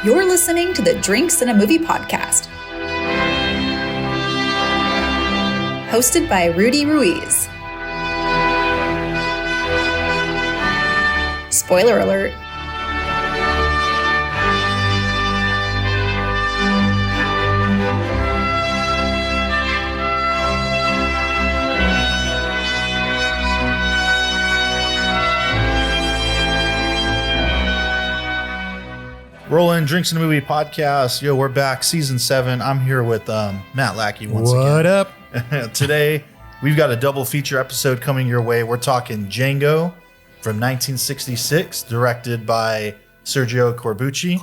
You're listening to the Drinks in a Movie podcast. Hosted by Rudy Ruiz. Spoiler alert. Rolling Drinks in a Movie podcast. Yo, we're back, season 7. I'm here with Matt Lackey once again. What up? Today, we've got a double feature episode coming your way. We're talking Django from 1966, directed by Sergio Corbucci.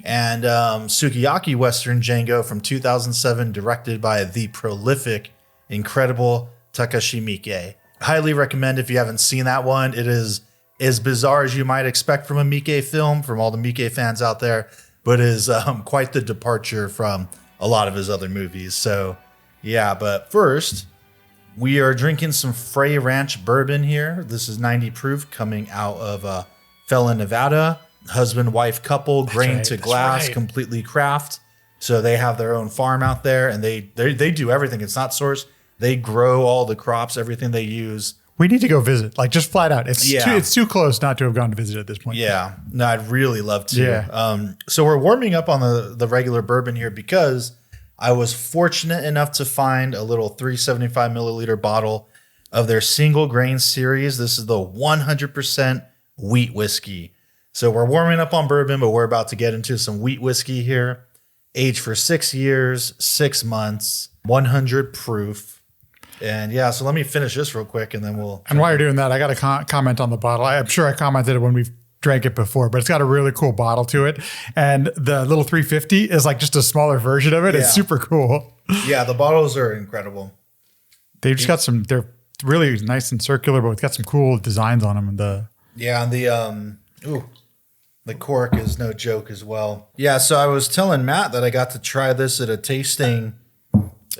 And Sukiyaki Western Django from 2007, directed by the prolific, incredible Takashi Miike. Highly recommend if you haven't seen that one. It is as bizarre as you might expect from a Miike film, from all the Miike fans out there, but is quite the departure from a lot of his other movies. So, yeah, but first, we are drinking some Frey Ranch Bourbon here. This is 90 proof, coming out of Fallon, Nevada. Husband-wife couple, grain to glass, completely craft. So they have their own farm out there, and they do everything. It's not sourced. They grow all the crops, everything they use. We need to go visit, like just flat out. It's too close not to have gone to visit at this point. Yeah, no, I'd really love to. Yeah. So we're warming up on the regular bourbon here because I was fortunate enough to find a little 375 milliliter bottle of their single grain series. This is the 100% wheat whiskey. So we're warming up on bourbon, but we're about to get into some wheat whiskey here. Aged for 6 years, 6 months, 100 proof. And yeah, so let me finish this real quick and then we'll... And while you're doing that, I got to comment on the bottle. I'm sure I commented it when we've drank it before, but it's got a really cool bottle to it. And the little 350 is like just a smaller version of it. Yeah. It's super cool. Yeah, the bottles are incredible. They've just got some... They're really nice and circular, but it's got some cool designs on them. And the cork is no joke as well. Yeah, so I was telling Matt that I got to try this at a tasting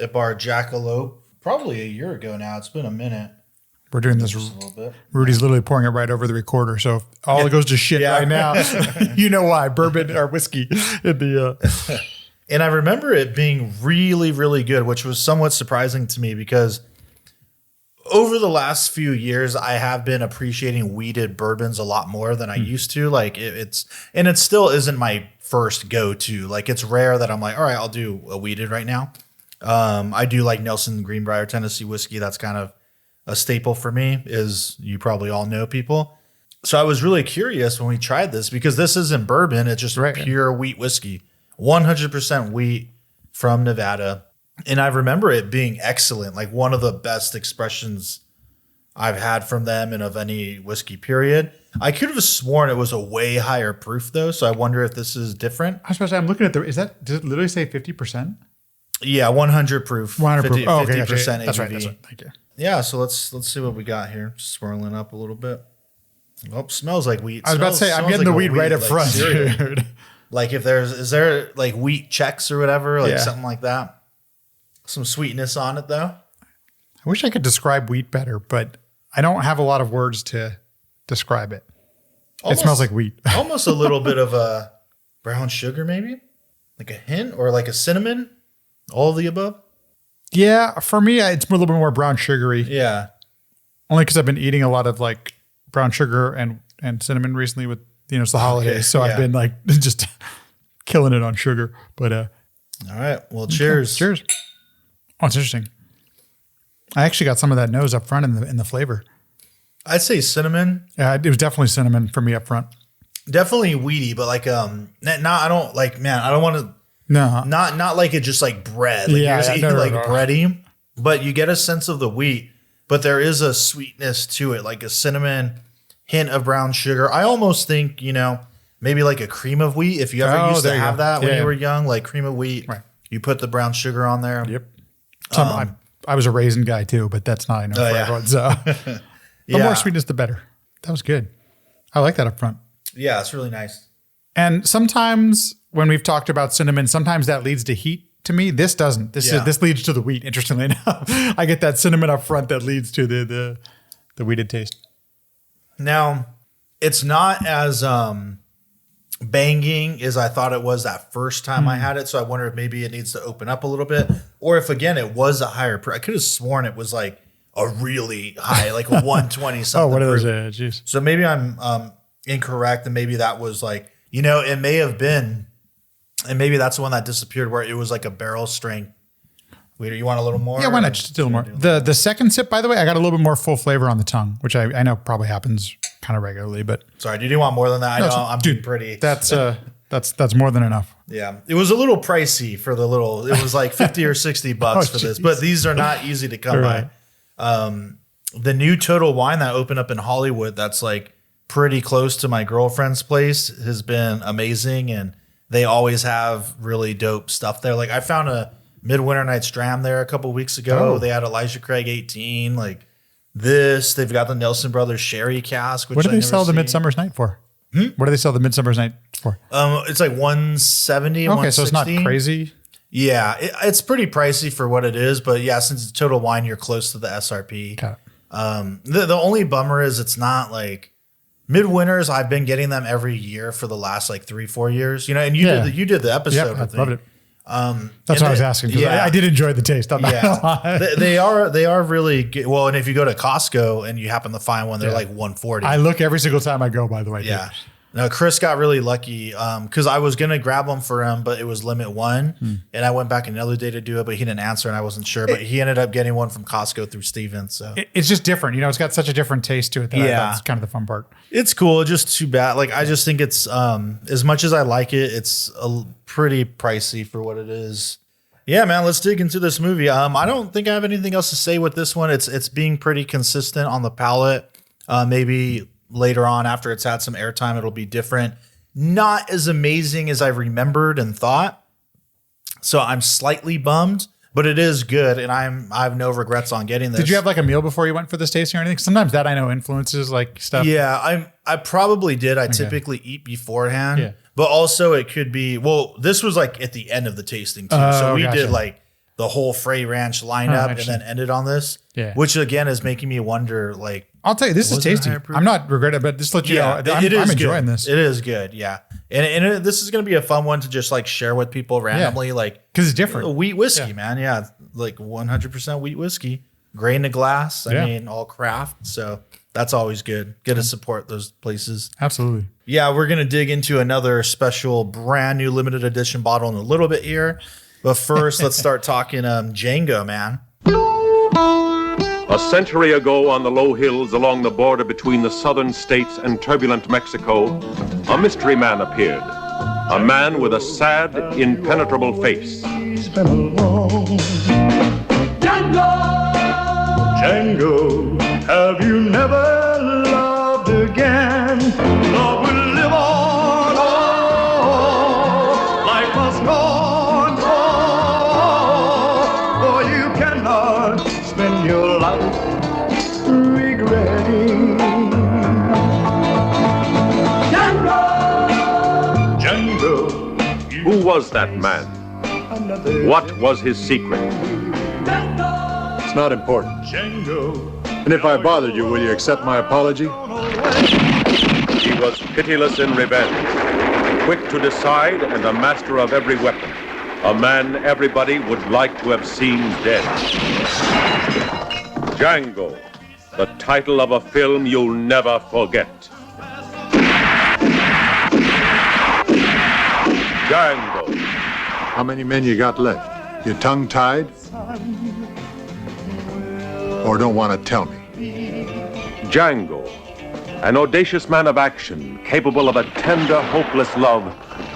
at Bar Jackalope. Probably a year ago now. It's been a minute. We're doing this. Just a little bit. Rudy's literally pouring it right over the recorder. So if all it goes to shit right now, you know why. Bourbon or whiskey. And I remember it being really, really good, which was somewhat surprising to me because over the last few years, I have been appreciating wheated bourbons a lot more than I used to. Like it still isn't my first go-to. Like it's rare that I'm like, all right, I'll do a wheated right now. I do like Nelson Greenbrier Tennessee whiskey. That's kind of a staple for me, as you probably all know, people. So I was really curious when we tried this because this isn't bourbon. It's just pure wheat whiskey, 100% wheat from Nevada. And I remember it being excellent, like one of the best expressions I've had from them and of any whiskey period. I could have sworn it was a way higher proof though. So I wonder if this is different. I was supposed to say, I'm looking at does it literally say 50%? Yeah, 100 proof. 100 proof. 50% ABV. That's right. Thank you. Yeah, so let's see what we got here. Swirling up a little bit. Oh, smells like wheat. I was about to say, I'm getting the wheat right up front. Dude. Like is there like wheat checks or whatever, like something like that? Some sweetness on it though. I wish I could describe wheat better, but I don't have a lot of words to describe it. It smells like wheat. Almost a little bit of a brown sugar maybe? Like a hint or like a cinnamon? All of the above? Yeah, for me, it's a little bit more brown sugary. Yeah. Only because I've been eating a lot of like brown sugar and cinnamon recently with, it's the holidays. So I've been like just killing it on sugar. But all right. Well, cheers. Cheers. Oh, it's interesting. I actually got some of that nose up front in the flavor. I'd say cinnamon. Yeah, it was definitely cinnamon for me up front. Definitely weedy, but like I don't want to. No, not like it just like bread. Like you're just eating bready, but you get a sense of the wheat. But there is a sweetness to it, like a cinnamon hint of brown sugar. I almost think maybe like a cream of wheat. If you ever used to have that when you were young, like cream of wheat, right? You put the brown sugar on there. Yep. I was a raisin guy too, but that's not enough for everyone. So the more sweetness, the better. That was good. I like that up front. Yeah, it's really nice. And sometimes when we've talked about cinnamon, sometimes that leads to heat. To me, this doesn't. This leads to the wheat. Interestingly enough, I get that cinnamon up front that leads to the wheated taste. Now, it's not as banging as I thought it was that first time I had it. So I wonder if maybe it needs to open up a little bit, or if again it was a higher price. I could have sworn it was like a really high, like 120 something. Oh, what are those? Jeez. So maybe I'm incorrect, and maybe that was like, it may have been, and maybe that's the one that disappeared where it was like a barrel strength. Wait, you want a little more? Yeah, why not just a little more? The second sip, by the way, I got a little bit more full flavor on the tongue, which I know probably happens kind of regularly, but sorry, did you want more than that? No, I know I'm dude, pretty. That's more than enough. Yeah, it was a little pricey for the little. It was like 50 or 60 bucks for this, but these are not easy to come by. The new Total Wine that opened up in Hollywood, that's like pretty close to my girlfriend's place, has been amazing, and they always have really dope stuff there. Like I found a Midwinter Night's Dram there a couple weeks ago. They had Elijah Craig 18, like this. They've got the Nelson Brothers Sherry Cask. Which what do they sell the Midsummer's Night for? What do they sell the Midsummer's Night for? It's like 170. Okay, so it's not crazy. Yeah, it's pretty pricey for what it is, but yeah, since it's Total Wine, you're close to the SRP. Okay. The only bummer is it's not like Midwinters. I've been getting them every year for the last like 3-4 years. And you did the episode. I loved it. That's what I was asking. Yeah, I did enjoy the taste. They are really good. Well, and if you go to Costco and you happen to find one, they're like 140. I look every single time I go, by the way. Yeah. No, Chris got really lucky because I was going to grab them for him, but it was limit one. And I went back another day to do it, but he didn't answer and I wasn't sure. But he ended up getting one from Costco through Steven. So it's just different. It's got such a different taste to it. That's kind of the fun part. It's cool. Just too bad. Like, I just think it's, as much as I like it, it's pretty pricey for what it is. Yeah, man, let's dig into this movie. I don't think I have anything else to say with this one. It's being pretty consistent on the palate. Maybe later on, after it's had some airtime, it'll be different. Not as amazing as I remembered and thought. So I'm slightly bummed, but it is good, and I have no regrets on getting this. Did you have like a meal before you went for this tasting or anything? Sometimes that I know influences like stuff. Yeah, I probably did. I typically eat beforehand. Yeah. But also it could be, this was like at the end of the tasting too. So we did like the whole Frey Ranch lineup and then ended on this. Yeah. Which again is making me wonder, like, I'll tell you, this is tasty. I'm not regretting it, but just let you know, I'm enjoying this. It is good, yeah. And this is going to be a fun one to just like share with people randomly, like, because it's different. Wheat whiskey, man. Yeah, like 100% wheat whiskey, grain to glass. I mean, all craft. So that's always good. Good to support those places. Absolutely. Yeah, we're going to dig into another special, brand new limited edition bottle in a little bit here. But first, let's start talking Django, man. A century ago, on the low hills along the border between the southern states and turbulent Mexico, a mystery man appeared. A man with a sad, impenetrable face. It's been a long Django! Django, have you never loved again? Love will live on, oh, life must go on, oh, for you cannot spend your life regretting. Django! Django! Who was that man? What was his secret? It's not important. And if I bothered you, will you accept my apology? He was pitiless in revenge, quick to decide and a master of every weapon. A man everybody would like to have seen dead. Django, the title of a film you'll never forget. Django. How many men you got left? You tongue-tied? Or don't want to tell me? Django, an audacious man of action, capable of a tender, hopeless love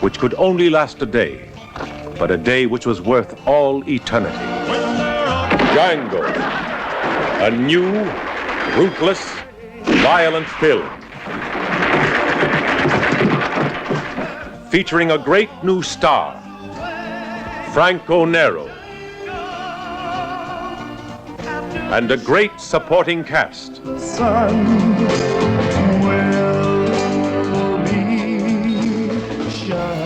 which could only last a day, but a day which was worth all eternity. Django, a new, ruthless, violent film, featuring a great new star, Franco Nero, and a great supporting cast.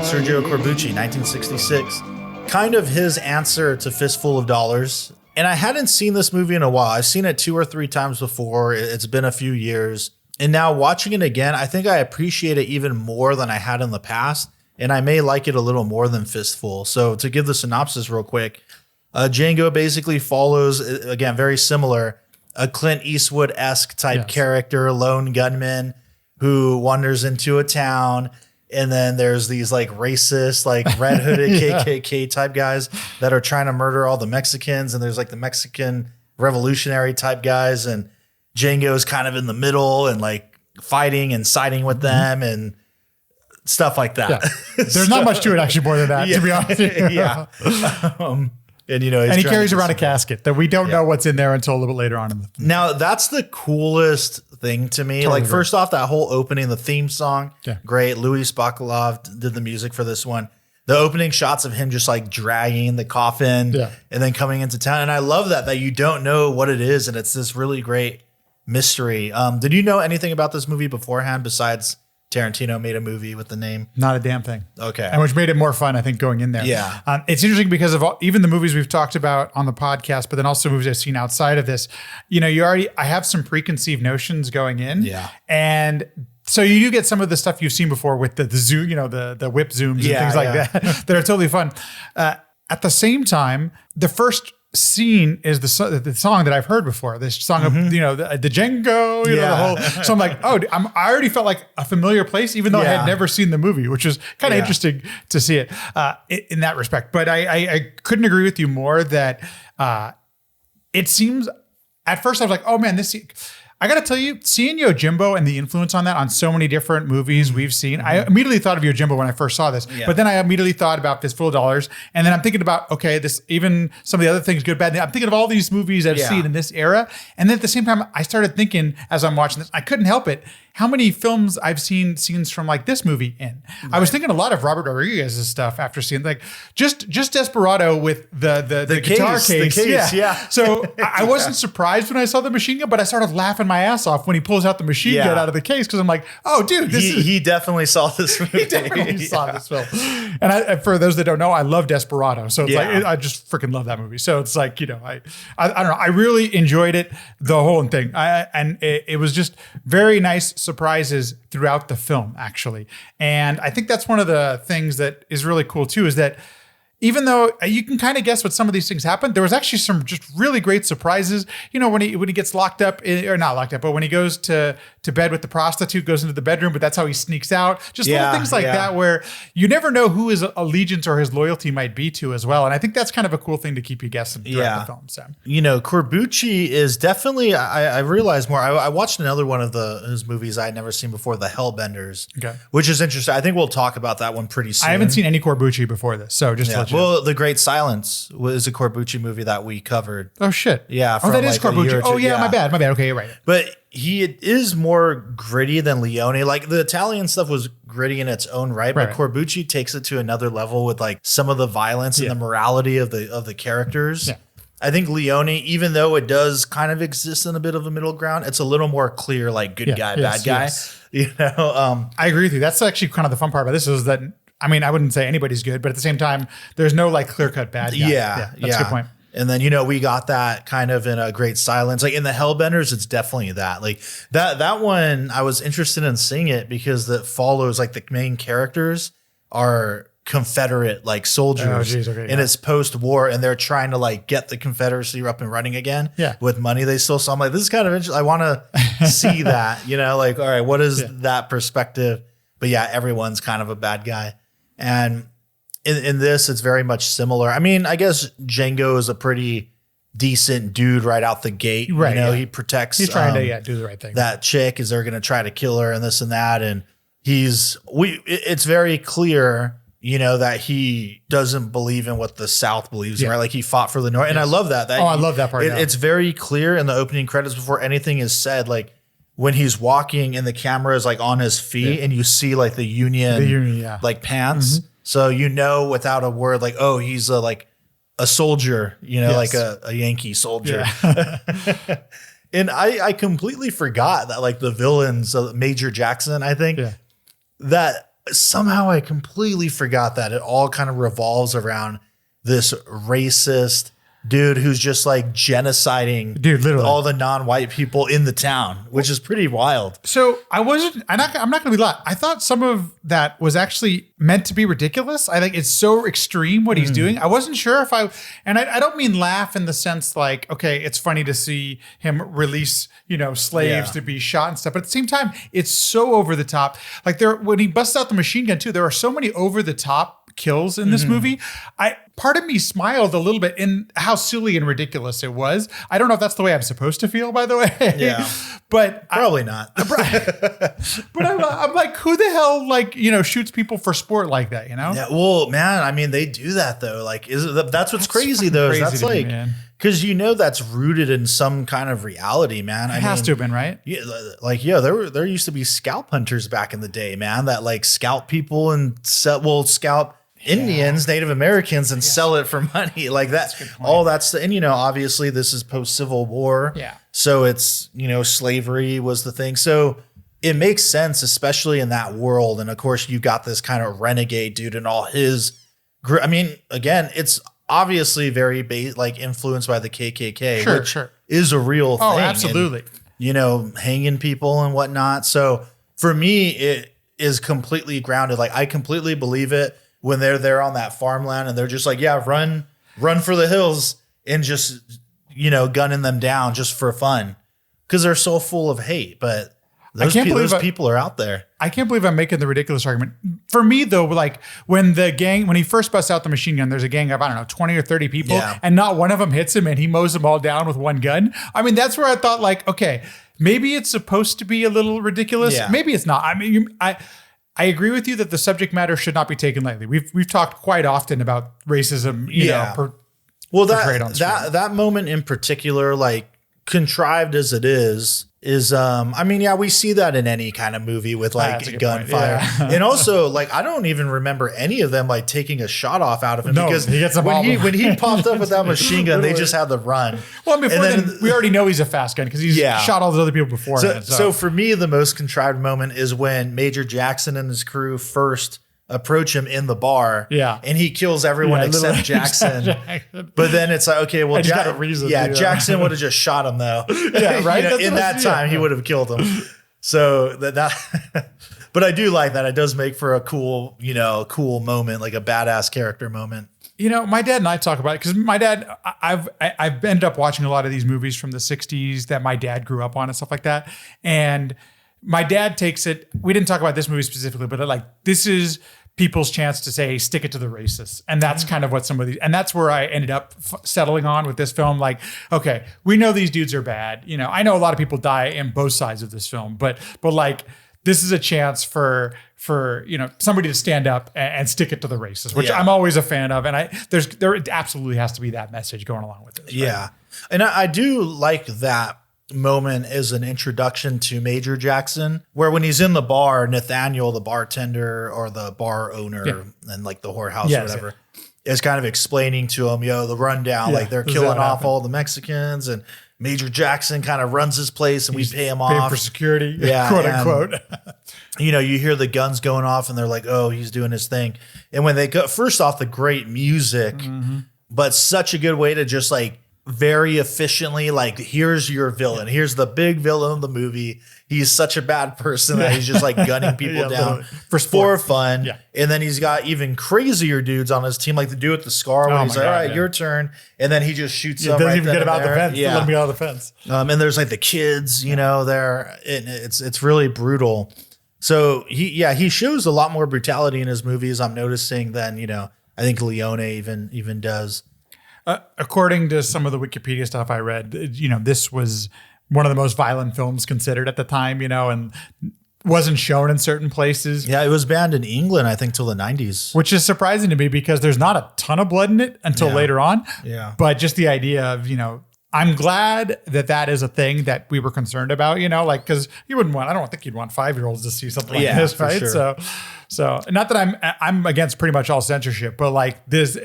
Sergio Corbucci, 1966. Kind of his answer to Fistful of Dollars. And I hadn't seen this movie in a while. I've seen it 2 or 3 times before. It's been a few years. And now watching it again, I think I appreciate it even more than I had in the past. And I may like it a little more than Fistful. So to give the synopsis real quick, Django basically follows, again, very similar, a Clint Eastwood-esque type character, lone gunman who wanders into a town. And then there's these like racist, like red hooded KKK type guys that are trying to murder all the Mexicans. And there's like the Mexican revolutionary type guys. And Django's kind of in the middle and like fighting and siding with them and stuff like that. Yeah. There's not much to it actually more than that, to be honest. Yeah. And, you know, and he carries around a casket that we don't know what's in there until a little bit later on in the film. Now, that's the coolest thing to me. Totally first off, that whole opening, the theme song, great. Louis Bakalov did the music for this one. The opening shots of him just like dragging the coffin and then coming into town. And I love that you don't know what it is. And it's this really great mystery. Did you know anything about this movie beforehand besides Tarantino made a movie with the name? Not a damn thing. Okay. And which made it more fun, I think, going in there. Yeah. It's interesting because of even the movies we've talked about on the podcast, but then also movies I've seen outside of this, you know, I have some preconceived notions going in. Yeah. And so you do get some of the stuff you've seen before with the zoom, you know, the whip zooms and things like that that are totally fun. At the same time, the first scene is the song that I've heard before. This song of, you know, the Django, you know, the whole. So I'm like, oh, I already felt like a familiar place, even though I had never seen the movie, which is kind of interesting to see it in that respect. But I couldn't agree with you more that it seems at first I was like, oh man, this. I got to tell you, seeing Yojimbo and the influence on that on so many different movies we've seen, I immediately thought of Yojimbo when I first saw this, but then I immediately thought about Fistful of Dollars. And then I'm thinking about, okay, this, even some of the other things, good, bad. I'm thinking of all these movies I've seen in this era. And then at the same time, I started thinking as I'm watching this, I couldn't help it, how many films I've seen scenes from like this movie in. Right. I was thinking a lot of Robert Rodriguez's stuff after seeing like just Desperado with the guitar case. The case, yeah. So I wasn't surprised when I saw the machine gun, but I started laughing my ass off when he pulls out the machine gun out of the case because I'm like, oh, dude, he defindelly saw this movie. He definitely saw this film. And for those that don't know, I love Desperado. So it's like, I just freaking love that movie. So it's like, you know, I don't know. I really enjoyed it, the whole thing. And it was just very nice surprises throughout the film, actually. And I think that's one of the things that is really cool too, is that even though you can kind of guess what some of these things happen, there was actually some just really great surprises. You know, when he gets locked up, or not locked up, but when he goes to bed with the prostitute, goes into the bedroom, but that's how he sneaks out. Just little things like that where you never know who his allegiance or his loyalty might be to as well. And I think that's kind of a cool thing to keep you guessing throughout the film. So, you know, Corbucci is definitely, I realized more. I watched another one of his movies I had never seen before, The Hellbenders, which is interesting. I think we'll talk about that one pretty soon. I haven't seen any Corbucci before this. So just to let you know. Well, The Great Silence was a Corbucci movie that we covered. Oh, shit. Yeah. Oh, that is Corbucci. Oh, yeah, my bad. Okay, you're right. But he is more gritty than Leone. Like the Italian stuff was gritty in its own right, but Corbucci takes it to another level with like some of the violence and the morality of the characters. Yeah. I think Leone, even though it does kind of exist in a bit of a middle ground, it's a little more clear, like good guy, bad guy. Yes. You know, I agree with you. That's actually kind of the fun part about this is that, I mean, I wouldn't say anybody's good, but at the same time, there's no like clear cut bad guy. Yeah, that's a good point. And then, you know, we got that kind of in A Great Silence. Like in The Hellbenders, it's definitely that. Like that one, I was interested in seeing it because it follows like the main characters are Confederate like soldiers and it's post-war and they're trying to like get the Confederacy up and running again with money they stole. So I'm like, this is kind of interesting. I want to see that, you know, like, all right, what is that perspective? But yeah, everyone's kind of a bad guy. And in this, it's very much similar. I mean, I guess Django is a pretty decent dude right out the gate. Right, you know, he protects. He's trying to do the right thing. That chick is they're going to try to kill her and this and that. And it's very clear, you know, that he doesn't believe in what the South believes in, right? Like he fought for the North. And I love that. I love that part. It's very clear in the opening credits before anything is said, like when he's walking and the camera is like on his feet and you see like the Union like pants. Mm-hmm. So you know without a word, like, oh, he's like a soldier, you know, like a Yankee soldier. Yeah. And I completely forgot that like the villains, Major Jackson, I think, that somehow I completely forgot that it all kind of revolves around this racist, dude who's just like genociding literally all the non-white people in the town, which is pretty wild. So I'm not going to be lying. I thought some of that was actually meant to be ridiculous. I think it's so extreme what he's doing. I wasn't sure if and I don't mean laugh in the sense like, okay, it's funny to see him release, slaves to be shot and stuff. But at the same time, it's so over the top. Like when he busts out the machine gun too, there are so many over the top kills in this movie. Part of me smiled a little bit in how silly and ridiculous it was. I don't know if that's the way I'm supposed to feel, by the way. Yeah, but probably not. But I'm like, who the hell shoots people for sport like that? Yeah. Well, man, I mean, they do that though. Like, that's what's crazy though. Is that's like because that's rooted in some kind of reality, man. It has to have been, right? Yeah, there used to be scalp hunters back in the day, man. That like scalp people and scalp Indians, Native Americans, and sell it for money like that. All that's and obviously this is post Civil War. Yeah. So it's slavery was the thing. So it makes sense, especially in that world. And of course, you've got this kind of renegade dude and all his. I mean, again, it's obviously very influenced by the KKK, which is a real thing. Oh, absolutely. And, hanging people and whatnot. So for me, it is completely grounded. Like I completely believe it. When they're there on that farmland and they're just like, yeah, run for the hills and just, gunning them down just for fun. Cause they're so full of hate, but those people are out there. I can't believe I'm making the ridiculous argument. For me though, like when he first busts out the machine gun, there's a gang of, I don't know, 20 or 30 people and not one of them hits him and he mows them all down with one gun. I mean, that's where I thought like, okay, maybe it's supposed to be a little ridiculous. Yeah. Maybe it's not. I mean, I agree with you that the subject matter should not be taken lightly. We've talked quite often about racism, portrayed on screen. That moment in particular, like contrived as it is we see that in any kind of movie with like gunfire. Yeah. And also like I don't even remember any of them like taking a shot off out of him because he gets when he popped up with that machine gun, they just had the run. Well, before then we already know he's a fast gun because he's shot all those other people before. So for me, the most contrived moment is when Major Jackson and his crew first approach him in the bar. Yeah. And he kills everyone except Jackson. But then it's like, okay, well, Jackson would have just shot him though. Yeah, right. In that time, he would have killed him. So that but I do like that. It does make for a cool moment, like a badass character moment. My dad and I talk about it because my dad, I've ended up watching a lot of these movies from the 60s that my dad grew up on and stuff like that. And my dad takes it, we didn't talk about this movie specifically, but this is people's chance to say, stick it to the racists. And that's kind of what and that's where I ended up settling on with this film. Like, okay, we know these dudes are bad. I know a lot of people die in both sides of this film, but like, this is a chance for somebody to stand up and stick it to the racists, which I'm always a fan of. And there absolutely has to be that message going along with this. Right? Yeah. And I do like that moment as an introduction to Major Jackson, where when he's in the bar, Nathaniel, the bartender or the bar owner and like the whorehouse or whatever, is kind of explaining to him, the rundown, like they're killing off all the Mexicans and Major Jackson kind of runs his place and we pay him off for security, quote unquote. You hear the guns going off and they're like, oh, he's doing his thing. And when they go, first off, the great music, but such a good way to just like very efficiently, like, here's your villain. Here's the big villain of the movie. He's such a bad person that he's just like gunning people down for fun. Yeah. And then he's got even crazier dudes on his team, like the dude with the scar when he's like, all right, your turn. And then he just shoots them. Doesn't even get about the fence. Yeah. Let me out of the fence. And there's like the kids, there. It's really brutal. So he shows a lot more brutality in his movies, I'm noticing, than, I think Leone even does. According to some of the Wikipedia stuff I read, this was one of the most violent films considered at the time, and wasn't shown in certain places. Yeah, it was banned in England, I think, till the 90s. Which is surprising to me because there's not a ton of blood in it until later on. Yeah. But just the idea of, I'm glad that is a thing that we were concerned about, because I don't think you'd want 5-year-olds to see something like this, right? Sure. So not that I'm against pretty much all censorship, but like this,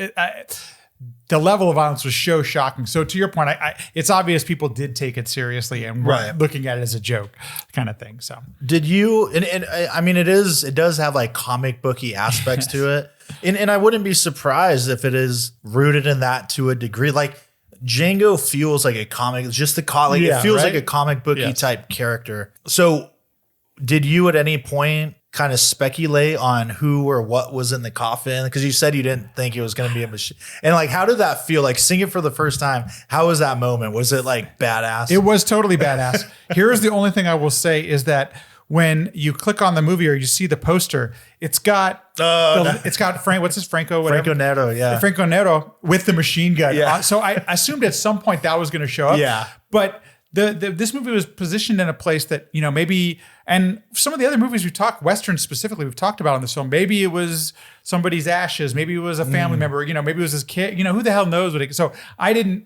the level of violence was so shocking. So to your point, it's obvious people did take it seriously and were looking at it as a joke kind of thing. So did you, and I mean, it does have like comic booky aspects to it. And I wouldn't be surprised if it is rooted in that to a degree. Like Django feels like a comic, just it feels like a comic booky type character. So did you at any point kind of speculate on who or what was in the coffin? Because you said you didn't think it was going to be a machine. And like, how did that feel? Like seeing it for the first time, how was that moment? Was it like badass? It was totally badass. Here's the only thing I will say is that when you click on the movie or you see the poster, it's got Franco Nero, yeah. Franco Nero with the machine gun. Yeah. So I assumed at some point that was going to show up. Yeah. But this movie was positioned in a place that, maybe, and some of the other movies Westerns specifically, we've talked about in this film, maybe it was somebody's ashes, maybe it was a family member, maybe it was his kid, who the hell knows so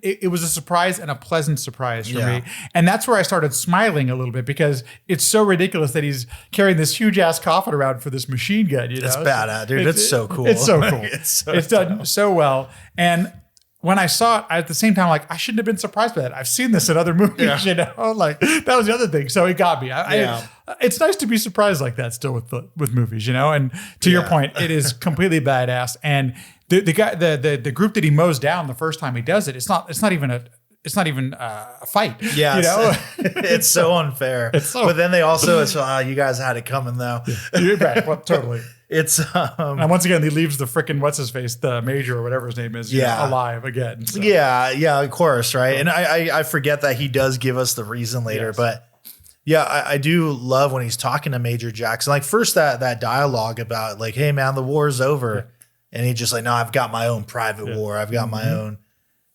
it was a surprise and a pleasant surprise for me. And that's where I started smiling a little bit because it's so ridiculous that he's carrying this huge ass coffin around for this machine gun. It's badass, dude. It's so cool. It's so cool. It's done so well. And when I saw it, at the same time, like, I shouldn't have been surprised by that. I've seen this in other movies, like that was the other thing. So it got me. It's nice to be surprised like that still with movies, And to your point, it is completely badass. And the guy, the group that he mows down the first time he does it, it's not even a fight. Yeah, it's so unfair. But then they also, you guys had it coming though. You're right. Well, totally. It's and once again, he leaves the freaking what's his face, the major or whatever his name is, alive again. So. Yeah, of course, right. And I forget that he does give us the reason later, but I do love when he's talking to Major Jackson. Like first that dialogue about like, hey man, the war's over, and he just like, no, I've got my own private war. I've got my own,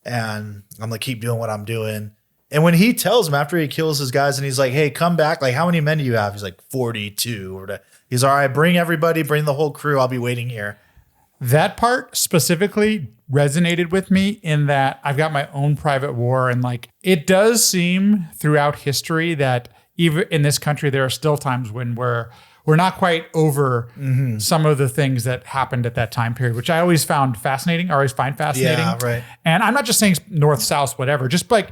and I'm gonna keep doing what I'm doing. And when he tells him after he kills his guys, and he's like, hey, come back. Like, how many men do you have? He's like 42 or he's all right, bring everybody, bring the whole crew. I'll be waiting here. That part specifically resonated with me in that I've got my own private war. And like, it does seem throughout history that even in this country, there are still times when we're not quite over some of the things that happened at that time period, which I always find fascinating. Yeah, right. And I'm not just saying north, south, whatever, just like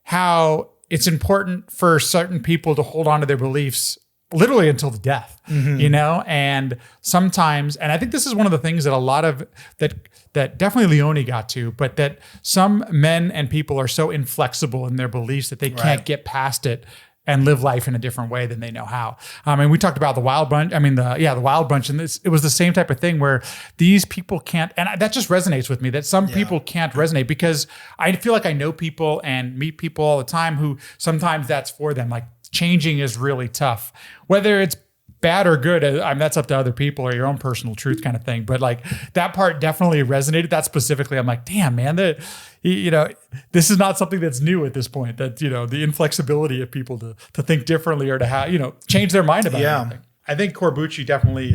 how it's important for certain people to hold on to their beliefs literally until the death, and sometimes, and I think this is one of the things that a lot of that definitely Leone got to, but that some men and people are so inflexible in their beliefs that they can't get past it and live life in a different way than they know how. And we talked about the Wild Bunch. The Wild Bunch, and it was the same type of thing where these people can't, and that just resonates with me that some people can't resonate because I feel like I know people and meet people all the time who sometimes that's for them. Like changing is really tough, whether it's bad or good. That's up to other people or your own personal truth kind of thing. But like that part definitely resonated. That specifically, I'm like, damn, man, this is not something that's new at this point. That the inflexibility of people to think differently or to have change their mind about anything. I think Corbucci definitely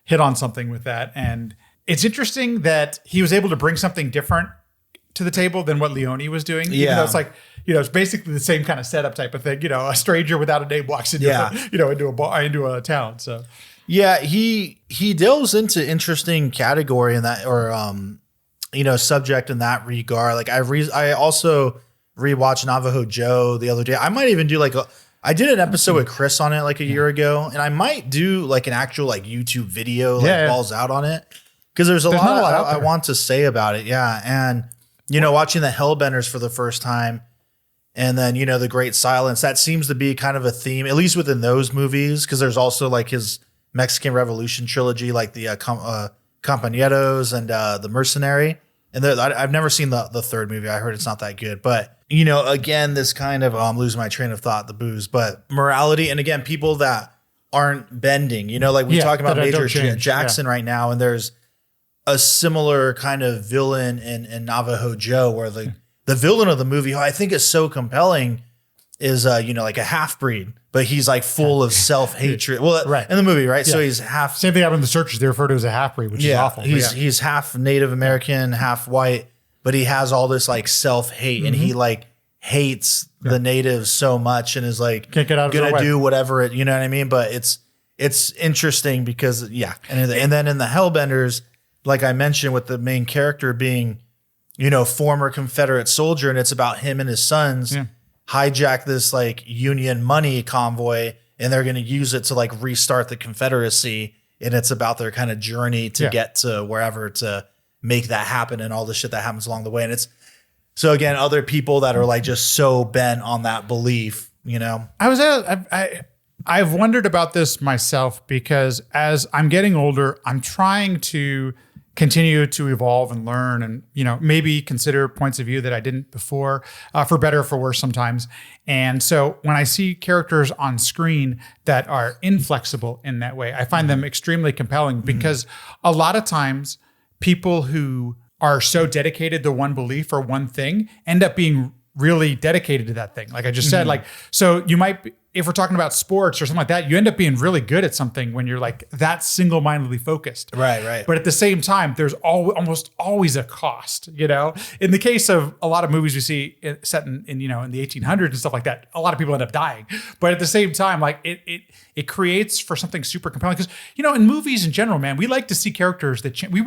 hit on something with that, and it's interesting that he was able to bring something different to the table than what Leone was doing. Yeah, even though it's like it's basically the same kind of setup type of thing. A stranger without a name walks into into a town. So he delves into interesting category in that or subject in that regard. Like I also rewatched Navajo Joe the other day. I might even do I did an episode with Chris on it like a year ago, and I might do like an actual like YouTube video balls out on it because there's a lot I want to say about it. Yeah, and watching the Hellbenders for the first time, and then the Great Silence, that seems to be kind of a theme, at least within those movies, because there's also like his Mexican Revolution trilogy, like the Compañeros and the Mercenary. And I've never seen the third movie. I heard it's not that good. But, again, this kind of, I'm losing my train of thought, the booze, but morality. And again, people that aren't bending, like we talk about Major Jackson right now. And there's a similar kind of villain in Navajo Joe where the villain of the movie, who I think is so compelling, is, like a half-breed. But he's like full of self-hatred. Well, in the movie, right? Yeah. So he's half. Same thing happened in the Searchers. They refer to as a half-breed, which is awful. He's half Native American, half white, but he has all this like self-hate, and he like hates the natives so much, and is like can't get out of gonna do whatever it. You know what I mean? But it's interesting because and then in the Hellbenders, like I mentioned, with the main character being, former Confederate soldier, and it's about him and his sons. Yeah. Hijack this like Union money convoy, and they're going to use it to like restart the Confederacy. And it's about their kind of journey to get to wherever to make that happen and all the shit that happens along the way. And So again, other people that are like just so bent on that belief, you know. I've wondered about this myself because as I'm getting older, I'm trying to continue to evolve and learn and, you know, maybe consider points of view that I didn't before, for better or for worse sometimes. And so when I see characters on screen that are inflexible in that way, I find them extremely compelling because a lot of times people who are so dedicated to one belief or one thing end up being really dedicated to that thing. Like I just said, like, so you might be, if we're talking about sports or something like that, you end up being really good at something when you're like that single-mindedly focused. Right. But at the same time, there's almost always a cost, you know? In the case of a lot of movies we see set in you know, in the 1800s and stuff like that, a lot of people end up dying. But at the same time, like it creates for something super compelling. Because, you know, in movies in general, man, we like to see characters that we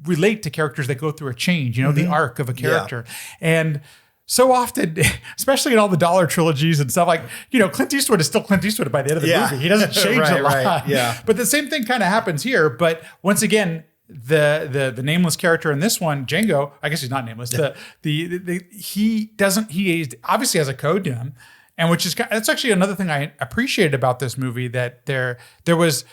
relate to characters that go through a change, you know, the arc of a character. And so often, especially in all the Dollar trilogies and stuff, like, you know, Clint Eastwood is still Clint Eastwood by the end of the movie. He doesn't change a lot. Right, yeah. But the same thing kind of happens here. But once again, the nameless character in this one, Django, I guess he's not nameless. He obviously has a code to him. And that's actually another thing I appreciated about this movie, that there was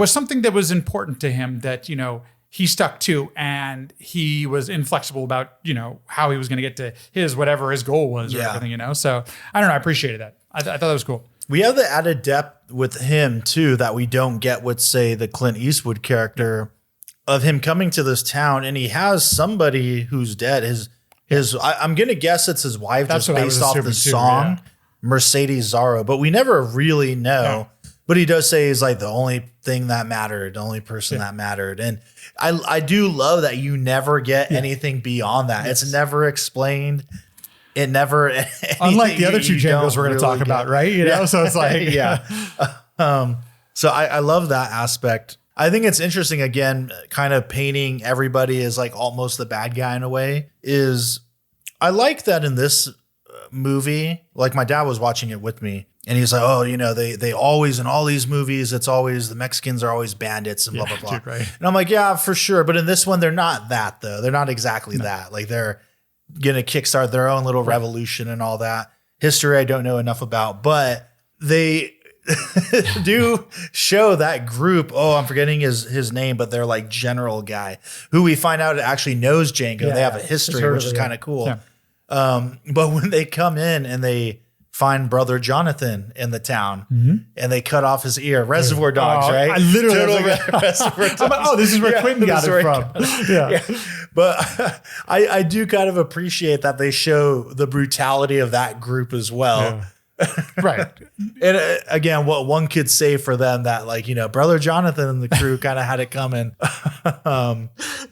something that was important to him that, you know, he stuck to, and he was inflexible about, you know, how he was going to get to whatever his goal was or everything, you know? So I don't know. I appreciated that. I thought that was cool. We have the added depth with him too, that we don't get with, say, the Clint Eastwood character, of him coming to this town and he has somebody who's dead. I'm going to guess it's his wife. That's just based off the song, Mercedes Zorro, but we never really know. No. But he does say he's like the only thing that mattered, the only person that mattered. And I do love that you never get anything beyond that. Yes. It's never explained. It never, unlike the other two Django's we're going to talk about, right? You know, so it's like, so I love that aspect. I think it's interesting, again, kind of painting everybody as like almost the bad guy in a way. I like that in this movie, like my dad was watching it with me, and he's like, oh, you know, they always, in all these movies, it's always the Mexicans are always bandits and blah, blah, blah. Dude, right. And I'm like, yeah, for sure. But in this one, they're not that, though. They're not exactly that. Like, they're going to kickstart their own little revolution and all that. History I don't know enough about, but they do show that group. Oh, I'm forgetting his name, but they're like general guy who we find out actually knows Django. They have a history, which is kind of cool. Yeah. But when they come in and they find brother Jonathan in the town and they cut off his ear, Reservoir Dogs, right? I literally Reservoir Dogs. Oh, this is where Quentin got it from. Yeah. But I do kind of appreciate that they show the brutality of that group as well. Yeah. Right. And again, what one could say for them, that, like, you know, brother Jonathan and the crew kind of had it coming.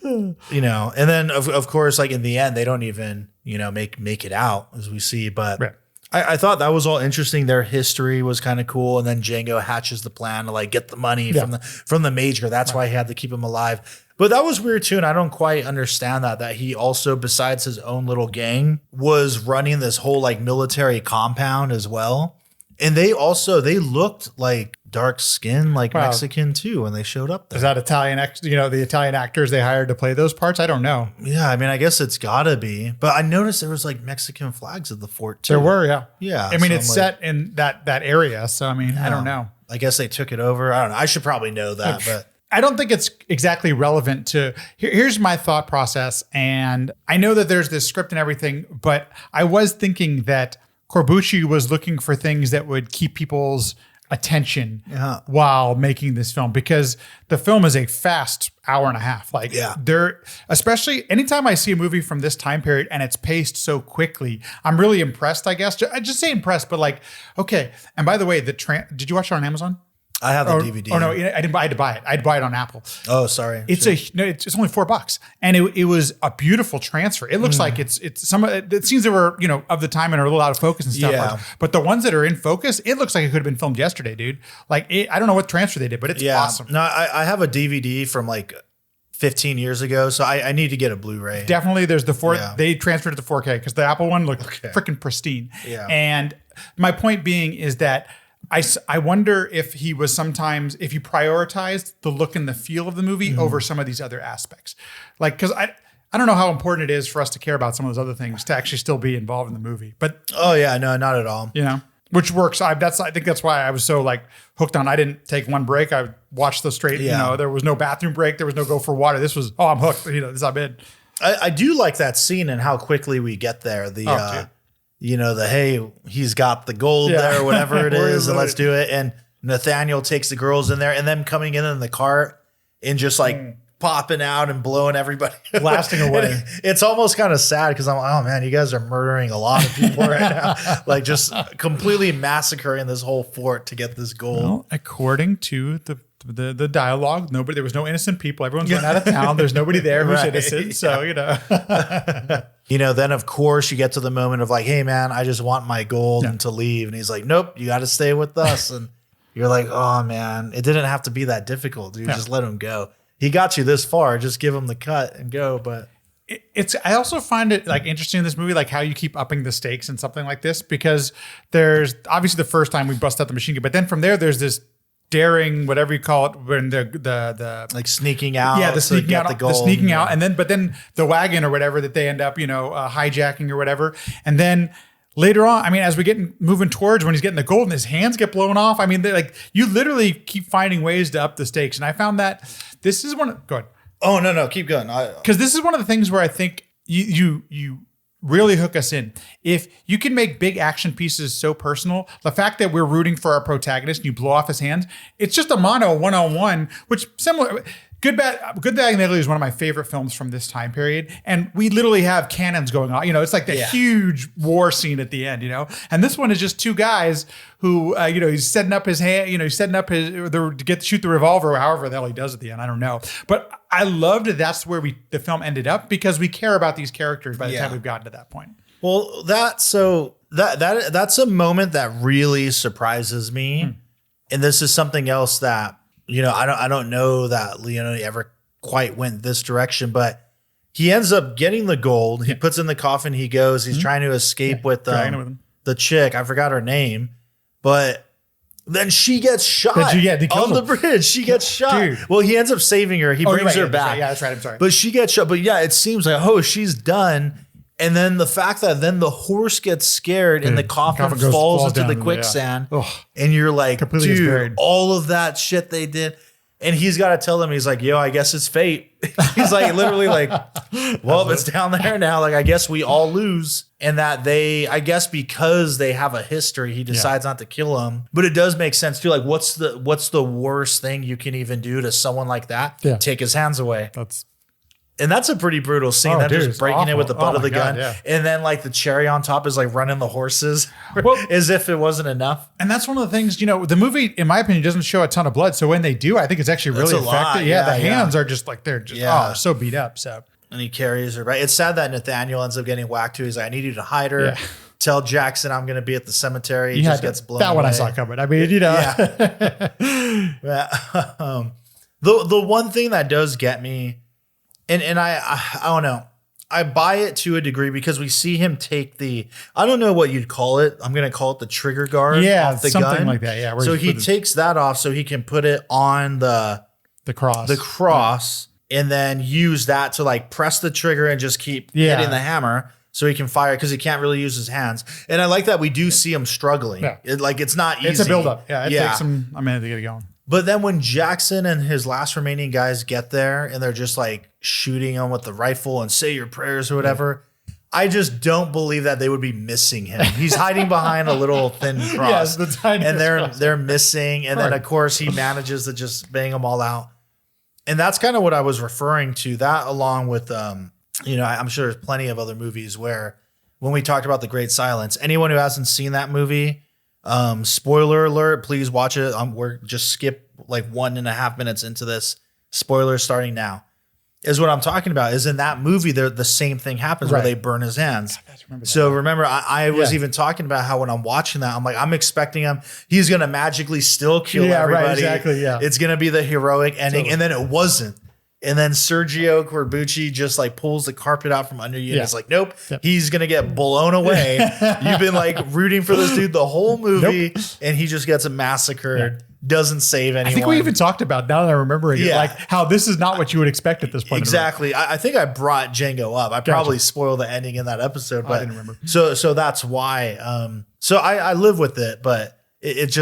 You know, and then of course, like in the end, they don't even, you know, make it out, as we see. But right. I thought that was all interesting. Their history was kind of cool. And then Django hatches the plan to like get the money from the major. That's why he had to keep him alive. But that was weird too, and I don't quite understand that he also, besides his own little gang, was running this whole like military compound as well. And they looked like dark skin, like Mexican too, when they showed up there. Is that Italian, the Italian actors they hired to play those parts? I don't know. Yeah, I mean, I guess it's gotta be. But I noticed there was like Mexican flags at the fort too. There were, yeah. Yeah. I mean, it's set in that area, so I mean, I don't know. I guess they took it over. I don't know. I should probably know that, but I don't think it's exactly relevant to, here's my thought process. And I know that there's this script and everything, but I was thinking that Corbucci was looking for things that would keep people's attention while making this film, because the film is a fast hour and a half. Like especially anytime I see a movie from this time period and it's paced so quickly, I'm really impressed, I guess. I just say impressed, but like, okay. And by the way, did you watch it on Amazon? I have the DVD. Oh no, I didn't. I had to buy it. I had to buy it on Apple. Oh, sorry. It's only $4, and it was a beautiful transfer. It looks like it's some of the scenes that were, you know, of the time and are a little out of focus and stuff. Yeah. But the ones that are in focus, it looks like it could have been filmed yesterday, dude. Like I don't know what transfer they did, but it's awesome. No, I have a DVD from like 15 years ago, so I need to get a Blu-ray. Definitely, there's the 4. Yeah. They transferred it to 4K because the Apple one looked freaking pristine. Yeah. And my point being is that I wonder if he prioritized the look and the feel of the movie over some of these other aspects. Like, because I don't know how important it is for us to care about some of those other things to actually still be involved in the movie. But oh yeah, no, not at all. Which works. I think that's why I was so like hooked on. I didn't take one break. I watched the straight. There was no bathroom break. There was no go for water. This was I'm hooked. I'm in. I do like that scene and how quickly we get there. The hey, he's got the gold there, or whatever it is, and let's do it. And Nathaniel takes the girls in there, and them coming in the cart and just like popping out and blowing everybody, blasting away. It's almost kind of sad because I'm like, oh man, you guys are murdering a lot of people right now, like just completely massacring this whole fort to get this gold. Well, according to the dialogue, there was no innocent people. Everyone's run out of town. There's nobody there who's innocent. So then of course you get to the moment of like, hey man, I just want my gold and to leave, and he's like, nope, you got to stay with us. And you're like, oh man, it didn't have to be that difficult, dude. Just let him go. He got you this far. Just give him the cut and go. But I also find it like interesting in this movie, like how you keep upping the stakes in something like this, because there's obviously the first time we bust out the machine gun, but then from there's this daring, whatever you call it, when the like sneaking out. Yeah, the sneaking out, the sneaking out, but then the wagon or whatever that they end up, hijacking or whatever, and then. Later on, I mean, as we get moving towards when he's getting the gold and his hands get blown off, I mean, you literally keep finding ways to up the stakes. And I found that this is go ahead. Oh, no, keep going. Because this is one of the things where I think you really hook us in. If you can make big action pieces so personal, the fact that we're rooting for our protagonist and you blow off his hands, it's just a mono one-on-one, which similar. Good Bad and Ugly is one of my favorite films from this time period. And we literally have cannons going on. It's like the huge war scene at the end, And this one is just two guys who, he's setting up his hand, he's setting up to shoot the revolver, or however the hell he does at the end. I don't know. But I loved that that's where the film ended up, because we care about these characters by the time we've gotten to that point. Well, that's a moment that really surprises me. And this is something else that, I don't know that Leone ever quite went this direction, but he ends up getting the gold. He puts in the coffin. He goes. He's trying to escape with the chick. I forgot her name, but then she gets shot on the bridge. She gets shot. Dude. Well, he ends up saving her. He brings her back. Yeah, that's right. I'm sorry. But she gets shot. But yeah, it seems like she's done. And then the fact that then the horse gets scared and the coffin falls into the quicksand, and you're like, dude, all of that shit they did. And he's got to tell them, he's like, yo, I guess it's fate. He's like, literally like, well, it's down there now. Like, I guess we all lose. And that I guess because they have a history, he decides not to kill him. But it does make sense too. Like, what's the worst thing you can even do to someone like that? Yeah. Take his hands away. And that's a pretty brutal scene. Just breaking it with the butt of the gun. Yeah. And then like the cherry on top is like running the horses as if it wasn't enough. And that's one of the things, the movie, in my opinion, doesn't show a ton of blood. So when they do, I think it's actually really effective. Yeah, the hands are just like, they're just so beat up. So. And he carries her, right? It's sad that Nathaniel ends up getting whacked too. He's like, I need you to hide her. Yeah. Tell Jackson I'm going to be at the cemetery. He just gets blown away. That one I saw coming. I mean, The one thing that does get me, and I don't know. I buy it to a degree because we see him take I don't know what you'd call it. I'm going to call it the trigger guard off the something gun. Like that. Yeah. So he takes that off so he can put it on the cross and then use that to like press the trigger and just keep hitting the hammer so he can fire because he can't really use his hands. And I like that we do see him struggling. Yeah. It's not easy. It's a buildup. Yeah. It takes him a minute to get it going. But then when Jackson and his last remaining guys get there and they're just like shooting him with the rifle and say your prayers or whatever, I just don't believe that they would be missing him. He's hiding behind a little thin cross. And they're missing. And then of course he manages to just bang them all out. And that's kind of what I was referring to. That along with I'm sure there's plenty of other movies where when we talked about The Great Silence, anyone who hasn't seen that movie, spoiler alert, please watch it. We're just skip like 1.5 minutes into this. Spoiler starting now. Is what I'm talking about. Is in that movie, the same thing happens where they burn his hands. Remember, I was even talking about how when I'm watching that, I'm like, I'm expecting he's going to magically still kill everybody. Right, exactly, yeah. It's going to be the heroic ending. And then it wasn't. And then Sergio Corbucci just like pulls the carpet out from under you. And it's like, nope, he's going to get blown away. You've been like rooting for this dude the whole movie and he just gets massacred. Doesn't save anyone. I think we even talked about, now that I'm remembering it, like how this is not what you would expect at this point. Exactly. I think I brought Django up. I probably spoiled the ending in that episode, but I didn't remember. So that's why. So I live with it, but it's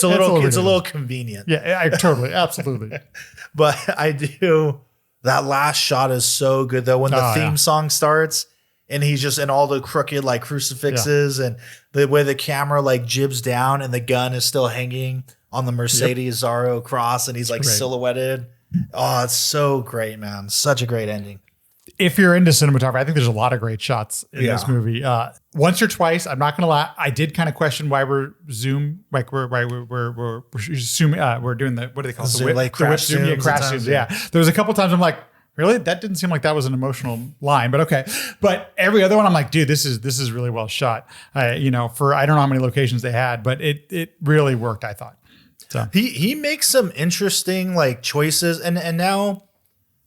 a little convenient. Yeah, I totally, absolutely. But I do. That last shot is so good though. When the theme song starts and he's just in all the crooked like crucifixes and the way the camera like jibs down and the gun is still hanging on the Mercedes Zorro cross and he's like silhouetted. Oh, it's so great, man. Such a great ending. If you're into cinematography, I think there's a lot of great shots in this movie. Once or twice, I'm not going to lie, I did kind of question why we're zoom, like we're zooming, we're doing the, what do they call it? Zoom, like crash zooms. Yeah, crash zooms. Yeah. There was a couple times I'm like, really? That didn't seem like that was an emotional line, but okay. But every other one, I'm like, dude, this is really well shot. For I don't know how many locations they had, but it really worked, I thought. So he makes some interesting like choices, and now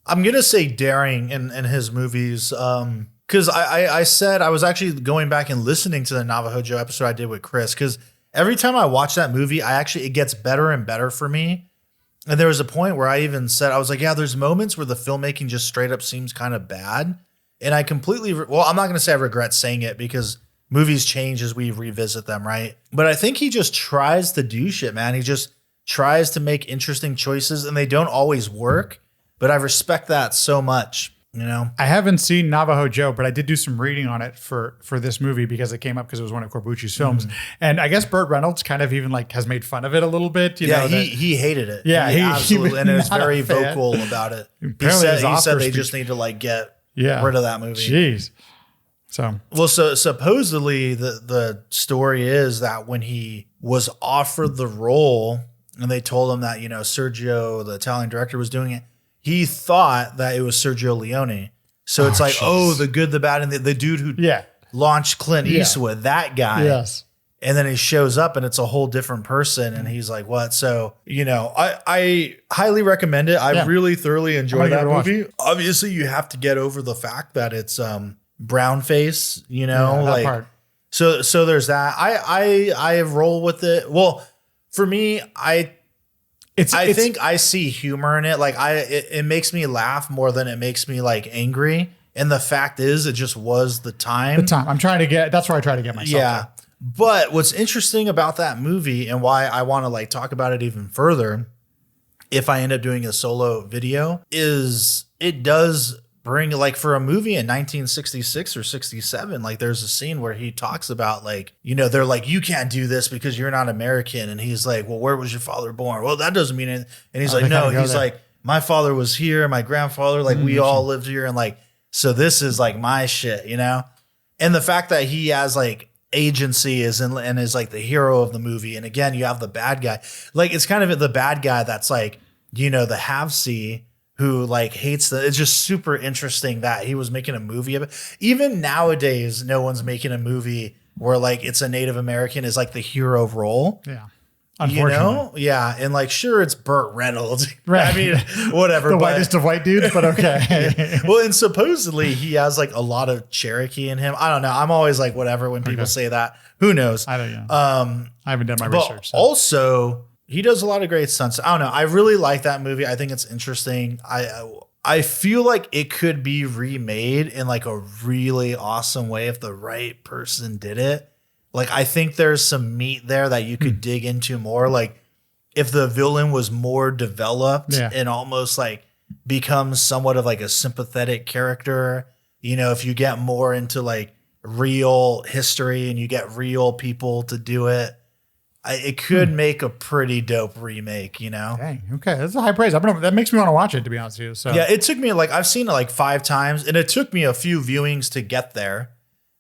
I'm gonna say daring in his movies. Because I said I was actually going back and listening to the Navajo Joe episode I did with Chris. Because every time I watch that movie, it gets better and better for me. And there was a point where I even said, I was like, yeah, there's moments where the filmmaking just straight up seems kind of bad. And I completely, I'm not gonna say I regret saying it because movies change as we revisit them, right? But I think he just tries to do shit, man. He just tries to make interesting choices and they don't always work. But I respect that so much, I haven't seen Navajo Joe, but I did do some reading on it for this movie because it came up because it was one of Corbucci's films. And I guess Burt Reynolds kind of even like has made fun of it a little bit. He hated it. Yeah, he absolutely, and it was very vocal about it. He said they just need to like get rid of that movie. Jeez. So supposedly the story is that when he was offered the role and they told him that, Sergio, the Italian director, was doing it, he thought that it was Sergio Leone. So it's like, the good, the bad, and the dude who launched Clint Eastwood, that guy. Yes. And then he shows up and it's a whole different person. And he's like, what? So, I highly recommend it. I really thoroughly enjoy that movie. Obviously, you have to get over the fact that it's brown face, that part. So there's that. I roll with it. Well, for me, I think I see humor in it. Like it makes me laugh more than it makes me like angry. And the fact is, it just was the time. That's where I try to get myself. Yeah. To. But what's interesting about that movie and why I want to like talk about it even further, if I end up doing a solo video, is it does bring, like, for a movie in 1966 or 67, like there's a scene where he talks about like, they're like, you can't do this because you're not American. And he's like, well, where was your father born? Well, that doesn't mean anything. And he's like, no, he's like, my father was here. My grandfather, like we all lived here. And like, so this is like my shit, And the fact that he has like agency and is like the hero of the movie. And again, you have the bad guy. Like it's kind of the bad guy that's like, the have-see who like hates it's just super interesting that he was making a movie of it. Even nowadays, no one's making a movie where like it's a Native American is like the hero role. Yeah. Unfortunately. Yeah. And like, sure, it's Burt Reynolds. Right. I mean, whatever. The whitest of white dudes, but okay. Well, and supposedly he has like a lot of Cherokee in him. I don't know. I'm always like, whatever, when people say that. Who knows? I don't know. I haven't done my research. So. Also, he does a lot of great stunts. I don't know. I really like that movie. I think it's interesting. I feel like it could be remade in like a really awesome way if the right person did it. Like, I think there's some meat there that you could dig into more. Like, if the villain was more developed and almost like becomes somewhat of like a sympathetic character, if you get more into like real history and you get real people to do it, it could make a pretty dope remake, Dang, okay, that's a high praise. That makes me want to watch it, to be honest with you. So yeah, it took me I've seen it like 5 times, and it took me a few viewings to get there.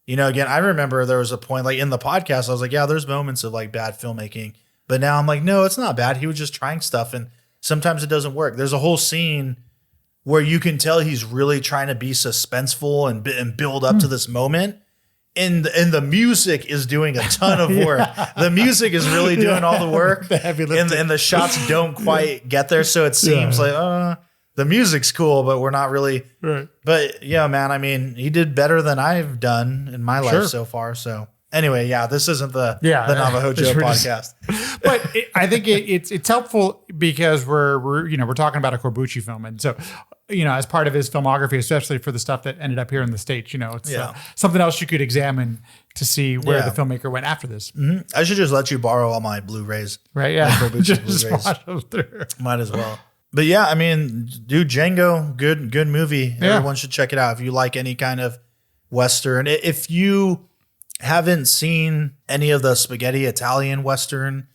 Again, I remember there was a point like in the podcast, I was like, yeah, there's moments of like bad filmmaking, but now I'm like, no, it's not bad. He was just trying stuff, and sometimes it doesn't work. There's a whole scene where you can tell he's really trying to be suspenseful and build up to this moment. And the music is doing a ton of work. The music is really doing all the work. The heavy lifting. And the shots don't quite get there. So it seems like, the music's cool, but we're not really. Right. But yeah, man, I mean, he did better than I've done in my life Sure. so far. So anyway, yeah, this isn't the Navajo this Joe we're podcast. But I think it's helpful because we're talking about a Corbucci film, and so as part of his filmography, especially for the stuff that ended up here in the States, it's something else you could examine to see where the filmmaker went after this. Mm-hmm. I should just let you borrow all my Blu-rays, right? Yeah, Corbucci just Blu-rays. watch them through. Might as well. But yeah, I mean, dude, Django, good movie. Yeah. Everyone should check it out if you like any kind of Western. If you haven't seen any of the spaghetti Italian Western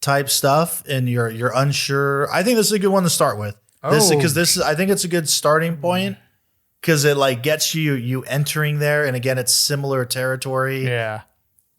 type stuff and you're unsure, I think this is a good one to start with. I think it's a good starting point because it like gets you entering there, and again, it's similar territory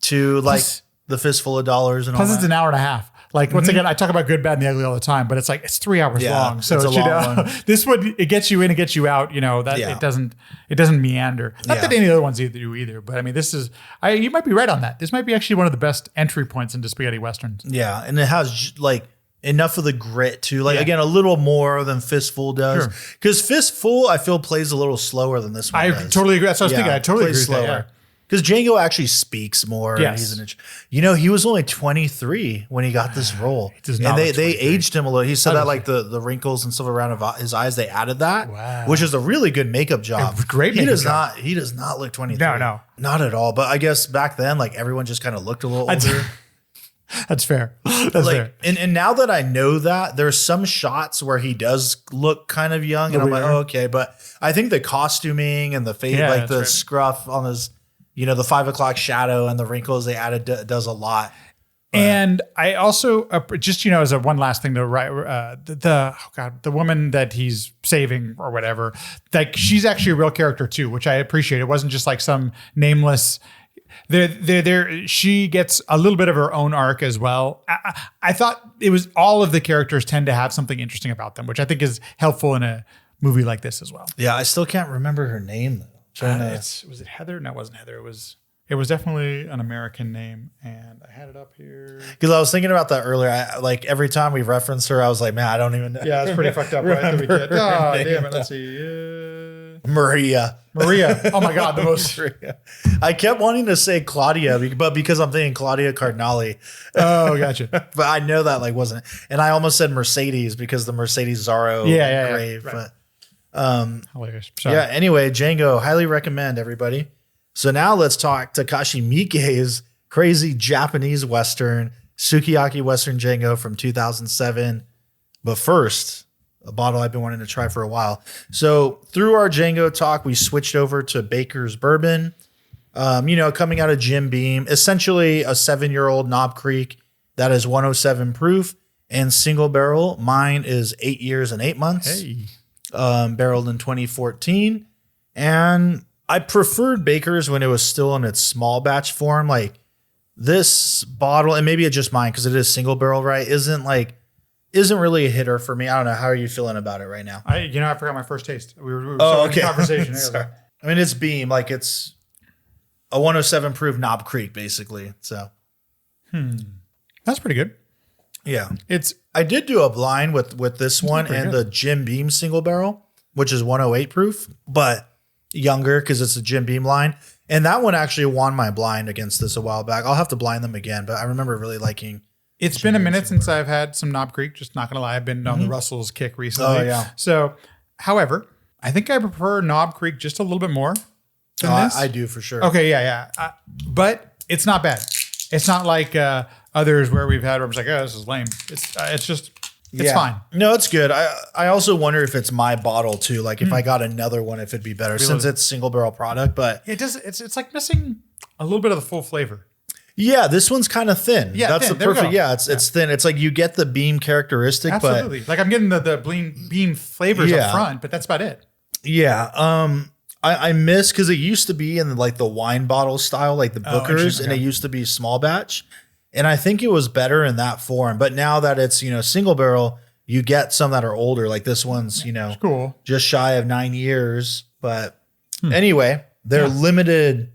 to like the Fistful of Dollars and all that. Plus, it's an hour and a half. Like once again, I talk about good, bad, and the ugly all the time, but it's like it's 3 hours long. So it's a long one. This one, it gets you in, it gets you out. That it doesn't meander. Not that any other ones do either, but I mean, this is you might be right on that. This might be actually one of the best entry points into spaghetti westerns. Yeah, and it has like enough of the grit too. Like again, a little more than Fistful does. Because Fistful, I feel, plays a little slower than this one. I does. totally agree. That's what I was thinking. I totally agree slower. with that. Because Django actually speaks more. Yes. And he's he was only 23 when he got this role. And they aged him a little. He said that like the wrinkles and stuff around his eyes, they added that, which is a really good makeup job. Great makeup job. He does not look 23. No. Not at all. But I guess back then, like everyone just kind of looked a little older. That's fair. That's fair. And now that I know that, there's some shots where he does look kind of young, and I'm like, oh, okay. But I think the costuming and the face, like the scruff on his, the 5 o'clock shadow and the wrinkles they added does a lot. And I also just as a one last thing to write, the woman that he's saving or whatever, like she's actually a real character too, which I appreciate. It wasn't just like some nameless. She gets a little bit of her own arc as well. I thought it was all of the characters tend to have something interesting about them, which I think is helpful in a movie like this as well. Yeah, I still can't remember her name though. Was it Heather? No, it wasn't Heather. It was definitely an American name, and I had it up here. Because I was thinking about that earlier. Every time we referenced her, I was like, man, I don't even know. Yeah, it's pretty fucked up, right? That we did. Oh, damn it. Let's see. Maria. Oh my God, the most. I kept wanting to say Claudia, but because I'm thinking Claudia Cardinale. Oh, gotcha. But I know that wasn't. And I almost said Mercedes because the Mercedes Zorro grave. Right. But hilarious. Sorry. yeah, anyway, Django, highly recommend, everybody. So now let's talk Takashi Miike's crazy Japanese Western, Sukiyaki Western Django from 2007. But first, a bottle I've been wanting to try for a while. So through our Django talk, we switched over to Baker's Bourbon, coming out of Jim Beam, essentially a 7-year-old Knob Creek that is 107 proof and single barrel. Mine is 8 years and 8 months. Hey. Barreled in 2014. And I preferred Baker's when it was still in its small batch form. Like this bottle, and maybe it's just mine because it is single barrel, right? Isn't really a hitter for me. I don't know. How are you feeling about it right now? I forgot my first taste. We were starting a conversation. Sorry. I mean, it's Beam. Like it's a 107 proof Knob Creek, basically. So, that's pretty good. Yeah, I did do a blind with this one and the Jim Beam single barrel, which is 108 proof, but younger because it's a Jim Beam line. And that one actually won my blind against this a while back. I'll have to blind them again, but I remember really liking. It's been a minute since I've had some Knob Creek. Just not gonna lie, I've been on the Russell's kick recently. Oh yeah. So, however, I think I prefer Knob Creek just a little bit more than this. I do for sure. Okay, yeah. But it's not bad. It's not like others where we've had where I'm just like, oh, this is lame. It's fine. No, it's good. I also wonder if it's my bottle too. Like if I got another one, if it'd be better since it's single barrel product. But it does. It's like missing a little bit of the full flavor. Yeah, this one's kind of thin. Yeah, that's thin. the perfect. Yeah, it's thin. It's like you get the Beam characteristic, absolutely. Like I'm getting the Beam flavors up front, but that's about it. Yeah. I miss because it used to be in like the wine bottle style, like the Booker's, and it used to be small batch. And I think it was better in that form. But now that it's, single barrel, you get some that are older. Like this one's, cool. Just shy of 9 years. But anyway, they're limited.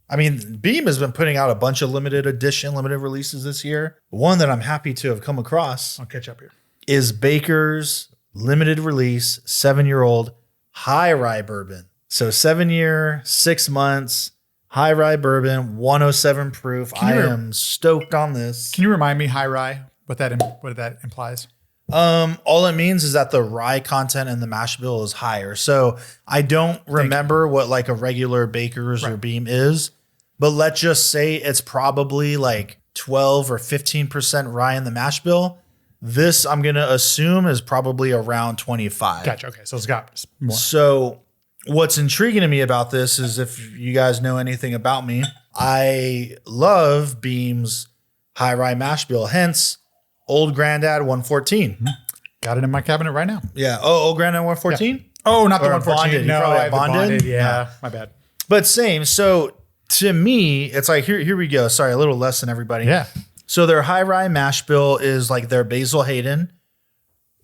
I mean, Beam has been putting out a bunch of limited releases this year. One that I'm happy to have come across. I'll catch up here. Is Baker's limited release, 7-year-old high rye bourbon. So 7 year, 6 months, high rye bourbon, 107 proof. I am stoked on this. Can you remind me high rye, what that implies? All it means is that the rye content in the mash bill is higher. So I don't remember what like a regular Baker's or Beam is, but let's just say it's probably like 12 or 15% rye in the mash bill. This I'm going to assume is probably around 25. Gotcha. Okay. So it's got more. So what's intriguing to me about this is if you guys know anything about me, I love Beam's high rye mash bill, hence Old Grandad 114. Got it in my cabinet right now. Yeah. Oh, Old Grandad 114? Yeah. Oh, not the or 114. Bonded. No, I have the bonded. Yeah, no. My bad. But same. So to me, it's like, here we go. Sorry, a little lesson, everybody. Yeah. So their high rye mash bill is like their Basil Hayden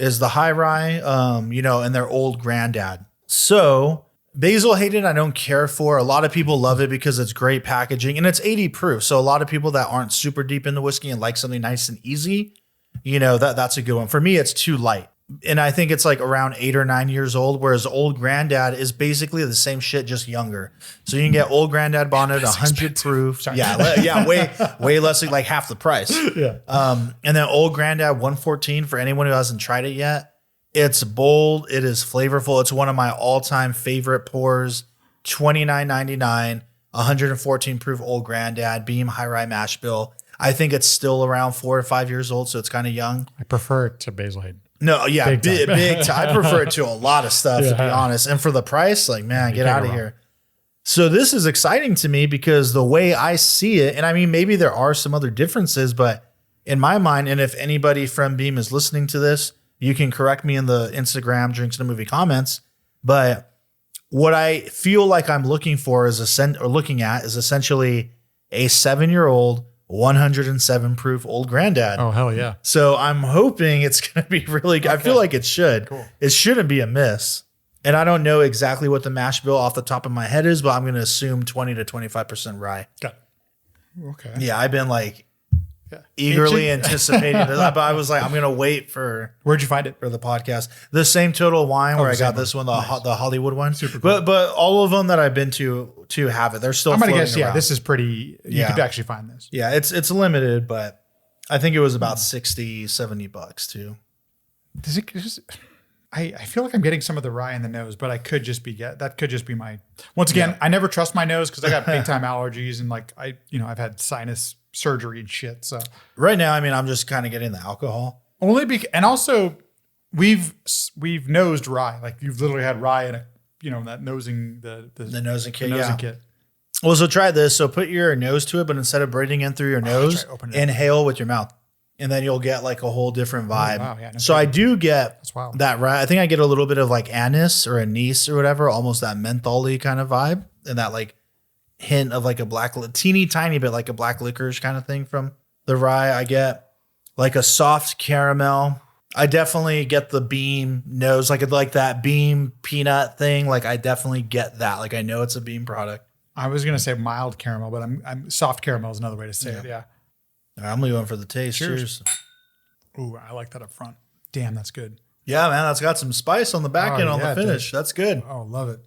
is the high rye, and their Old Grandad. So Basil Hayden, I don't care for. A lot of people love it because it's great packaging and it's 80 proof. So a lot of people that aren't super deep into whiskey and like something nice and easy, that's a good one. For me, it's too light. And I think it's like around 8 or 9 years old, whereas Old Grandad is basically the same shit, just younger. So you can get Old Grandad bonded, 100 proof. Sorry. Yeah, way less, like half the price. Yeah. And then Old Grandad 114 for anyone who hasn't tried it yet. It's bold. It is flavorful. It's one of my all-time favorite pours. $29.99, 114 proof Old Grandad Beam High Rye Mash Bill. I think it's still around 4 or 5 years old, so it's kind of young. I prefer it to Basil Hayden. No, yeah, big time. I prefer it to a lot of stuff, to be Yeah. honest. And for the price, like, man, get out of here. So this is exciting to me because the way I see it, and I mean, maybe there are some other differences, but in my mind, and if anybody from Beam is listening to this, you can correct me in the Instagram Drinks in a Movie comments. But what I feel like I'm looking for is essentially a 7-year-old 107 proof Old Grandad. Oh, hell yeah. So I'm hoping it's going to be really good. I feel like it should. Cool. It shouldn't be a miss. And I don't know exactly what the mash bill off the top of my head is, but I'm going to assume 20 to 25% rye. Got it. Okay. Yeah, I've been like eagerly anticipating this. But I was like, I'm going to wait for. Where'd you find it? For the podcast. The same Total Wine where I got this one, the Hollywood one. Super cool. But all of them that I've been to have it. They're still I'm going to floating guess, around. this is pretty, you could actually find this. Yeah, it's limited, but I think it was about $60-$70 too. Does it just, I feel like I'm getting some of the rye in the nose, but that could just be my, once again, I never trust my nose because I got big time allergies and like I've had sinus surgery and shit. So right now, I mean, I'm just kind of getting the alcohol. And also we've nosed rye. Like you've literally had rye in that nosing, the nosing kit. Nosing kit. Well, so try this. So put your nose to it, but instead of breathing in through your nose, inhale with your mouth. And then you'll get like a whole different vibe. Oh, wow. Yeah, so I do get wild. that rye. I think I get a little bit of like anise or anise or whatever, almost that menthol-y kind of vibe. And that like hint of like a teeny tiny bit like a black licorice kind of thing from the rye. I get like a soft caramel. I definitely get the Beam nose, like that Beam peanut thing. Like I definitely get that. Like I know it's a Beam product. I was gonna say mild caramel, but I'm soft caramel is another way to say it. Yeah. All right, I'm going for the taste. Cheers. Ooh, I like that up front. Damn, that's good. Yeah, man, that's got some spice on the back end on the finish. That's good. Oh, love it.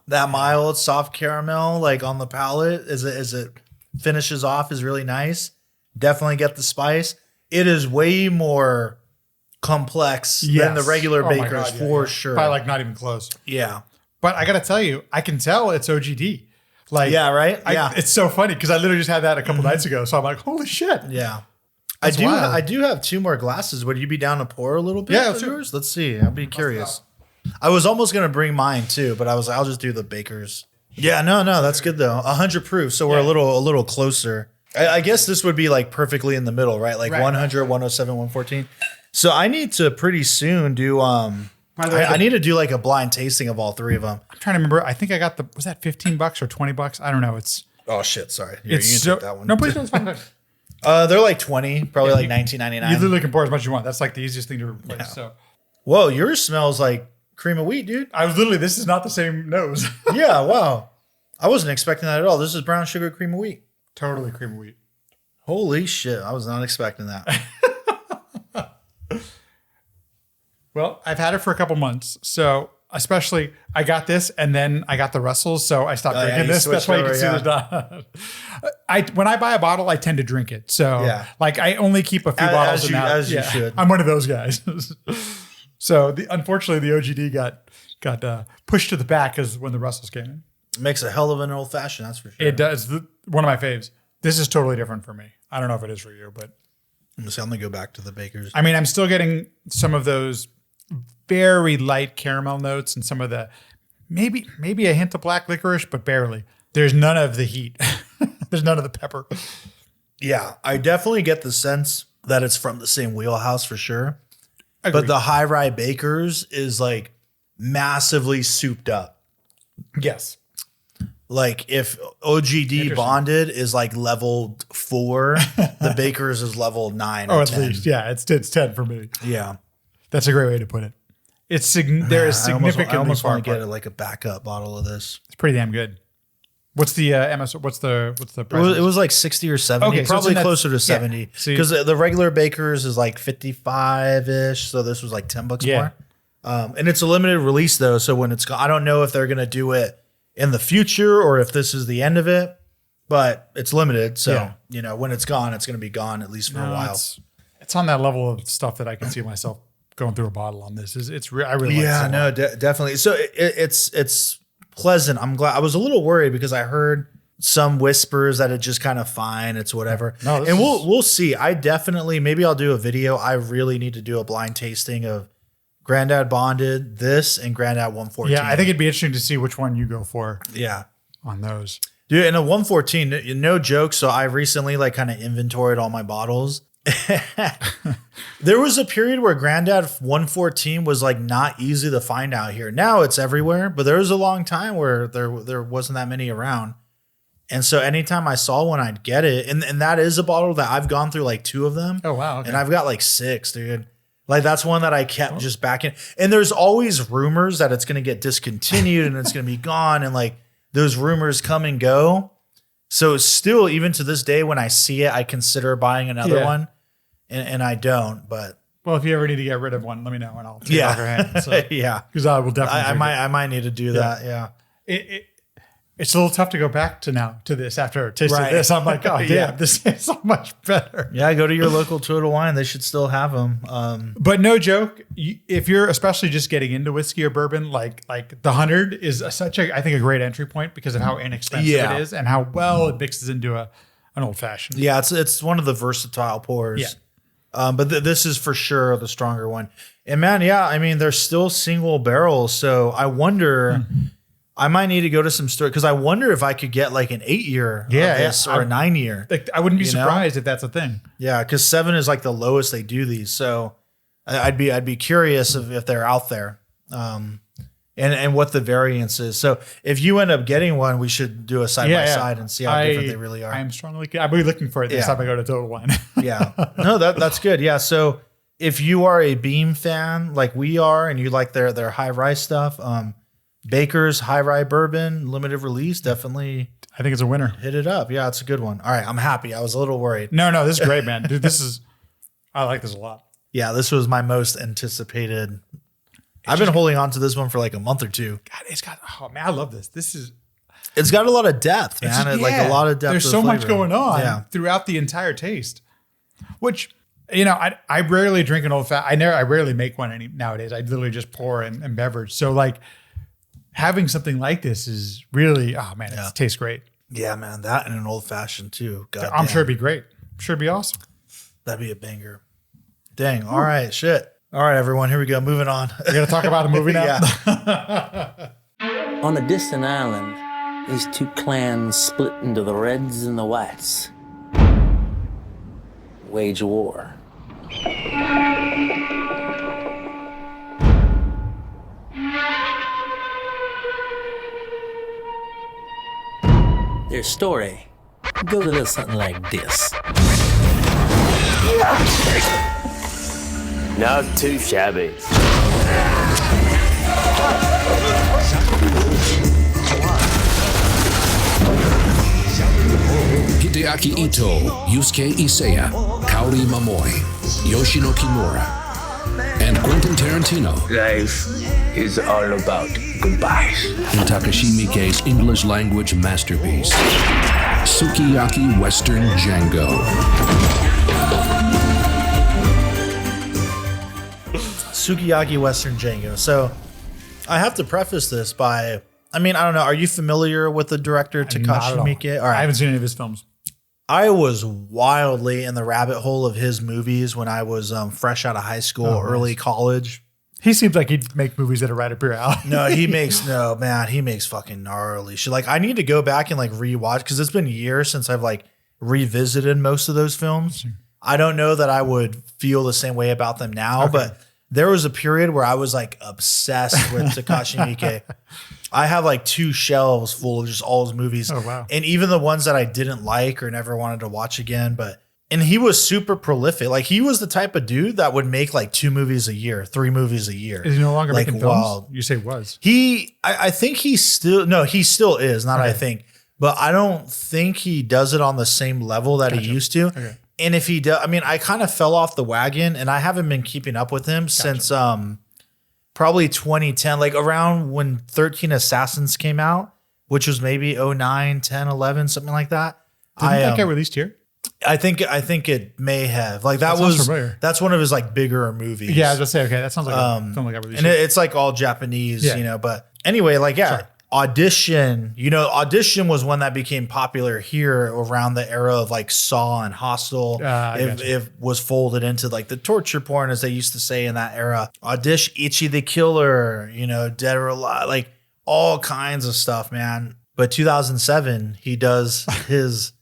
That mild soft caramel, like on the palate, as it finishes off, is really nice. Definitely get the spice. It is way more complex than the regular Baker's for sure. Probably like not even close. Yeah. But I got to tell you, I can tell it's OGD. Like, yeah, right? It's so funny because I literally just had that a couple nights ago. So I'm like, holy shit. Yeah. That's I do have 2 more glasses. Would you be down to pour a little bit? Yeah, of yours? Let's see. I'll be curious. I was almost going to bring mine too, but I was like, I'll just do the Baker's. Yeah, no, that's good though. 100 proof. So we're a little closer. I guess this would be like perfectly in the middle, right? Like 100, 107, 114. So I need to pretty soon do, I need to do like a blind tasting of all 3 of them. I'm trying to remember. I think I got was that $15 or $20? I don't know. Oh shit. Sorry. You can take that one. No, please don't. It's fine. They're like 20, probably like $19.99. You literally can pour as much as you want. That's like the easiest thing to replace. Yeah. So, whoa, yours smells like cream of wheat, dude. This is not the same nose. Yeah, wow. I wasn't expecting that at all. This is brown sugar cream of wheat. Totally cream of wheat. Holy shit. I was not expecting that. Well, I've had it for a couple months. So especially I got this and then I got the Russells. So I stopped drinking this. That's why you can see the dot. When I buy a bottle, I tend to drink it. So like I only keep a few bottles in that. As you should. I'm one of those guys. So unfortunately the OGD got pushed to the back as when the Russells came in. It makes a hell of an old fashioned, that's for sure. It does. One of my faves. This is totally different for me. I don't know if it is for you, but I'm gonna go back to the Bakers. I mean, I'm still getting some of those very light caramel notes and some of the maybe a hint of black licorice, but barely. There's none of the heat. There's none of the pepper. Yeah, I definitely get the sense that it's from the same wheelhouse for sure. Agreed. But the high rye Bakers is like massively souped up. Yes. Like if OGD bonded is like level 4, the Bakers is level 9 or 10. At least, yeah, it's 10 for me. Yeah, that's a great way to put it. It's there is significantly I almost want to far get like a backup bottle of this. It's pretty damn good. What's the MS? What's the price? It was like 60 or 70, okay, probably so closer to 70. Because the regular Bakers is like 55-ish, so this was like $10 more. And it's a limited release though, so when it's gone, I don't know if they're gonna do it in the future or if this is the end of it, but it's limited. So, you know, when it's gone, it's going to be gone at least for a while. It's on that level of stuff that I can see myself going through a bottle on this. I really like it. Definitely. So it's pleasant. I'm glad. I was a little worried because I heard some whispers that it's just kind of fine. It's whatever. No, and we'll see. I definitely, maybe I'll do a video. I really need to do a blind tasting of Grandad Bonded, this, and Grandad 114. Yeah, I think it'd be interesting to see which one you go for. Yeah. On those. Dude, and a 114, no joke. So I recently like kind of inventoried all my bottles. There was a period where Grandad 114 was like not easy to find out here. Now it's everywhere, but there was a long time where there wasn't that many around. And so anytime I saw one, I'd get it. And that is a bottle that I've gone through like 2 of them. Oh, wow. Okay. And I've got like 6, dude. Like that's one that I kept just back in. And there's always rumors that it's going to get discontinued and it's going to be gone. And like those rumors come and go. So still, even to this day, when I see it, I consider buying another one. And I don't, but. Well, if you ever need to get rid of one, let me know and I'll take it off your hand. So, yeah. Because I will definitely. I might need to do that. Yeah. It's a little tough to go back to this after tasting this. I'm like, oh, damn, this is so much better. Yeah, go to your local Total Wine. They should still have them. But no joke, if you're especially just getting into whiskey or bourbon, like the 100 is such a great entry point because of how inexpensive it is and how well it mixes into an old fashioned. Yeah, it's one of the versatile pours. Yeah. But this is for sure the stronger one. And man, yeah, I mean, they're still single barrels. So I wonder... Mm-hmm. I might need to go to some store because I wonder if I could get like an 8-year of this or a 9-year. Like, I wouldn't be surprised if that's a thing. Yeah, because 7 is like the lowest they do these. So I'd be curious if they're out there and what the variance is. So if you end up getting one, we should do a side by side and see how different they really are. I'll be looking for it this time I go to Total Wine. Yeah, no, that's good. Yeah, so if you are a Beam fan like we are and you like their high rye stuff, Baker's High Rye Bourbon limited release, definitely. I think it's a winner. Hit it up. Yeah, it's a good one. All right, I'm happy. I was a little worried. No, this is great, man. Dude, I like this a lot. Yeah, this was my most anticipated. I've been holding on to this one for like a month or 2. God, I love this. It's got a lot of depth, man. Like a lot of depth. There's so much going on throughout the entire taste, which, I rarely drink an old fashioned. I rarely make one nowadays. I literally just pour and beverage. So like, having something like this is really, it tastes great. Yeah, man. That and an old fashioned too. God I'm sure it'd be great. I'm sure it'd be awesome. That'd be a banger. Dang. All right. Shit. All right, everyone. Here we go. Moving on. We're going to talk about a movie now? On a distant island, these 2 clans split into the Reds and the Whites. Wage war. Their story goes a little something like this. Not too shabby. Hideaki Ito, Yusuke Isaya, Kaori Momoi, Yoshino Kimura. and Quentin Tarantino. Life is all about goodbyes. In Takashi Miike's English language masterpiece, Sukiyaki Western Django. Sukiyaki Western Django. So I have to preface this by, I mean, I don't know. Are you familiar with the director Takashi Miike? All right. I haven't seen any of his films. I was wildly in the rabbit hole of his movies when I was fresh out of high school, early college. He seems like he'd make movies that are right up your alley. No, he makes fucking gnarly shit. Like, I need to go back and like rewatch because it's been years since I've like revisited most of those films. I don't know that I would feel the same way about them now, but there was a period where I was like obsessed with Takashi Miike. I have like 2 shelves full of just all his movies. Oh, wow. And even the ones that I didn't like or never wanted to watch again. And he was super prolific. Like, he was the type of dude that would make like 2 movies a year, 3 movies a year. Is he no longer like, making films? You say was. I think he still is, not I think. But I don't think he does it on the same level that he used to. Okay. And if he does, I mean, I kind of fell off the wagon and I haven't been keeping up with him since probably 2010, like around when 13 Assassins came out, which was maybe 09, 10, 11, something like that. Didn't that get released here? I think it may have. Like that's one of his like bigger movies. Yeah, I was gonna say, okay, that sounds like a film like got released. And it's like all Japanese, you know, but anyway, like Audition, Audition was one that became popular here around the era of like Saw and Hostel. It was folded into like the torture porn, as they used to say in that era. Audition, Ichi the Killer, Dead or Alive, like all kinds of stuff, man. But 2007, he does his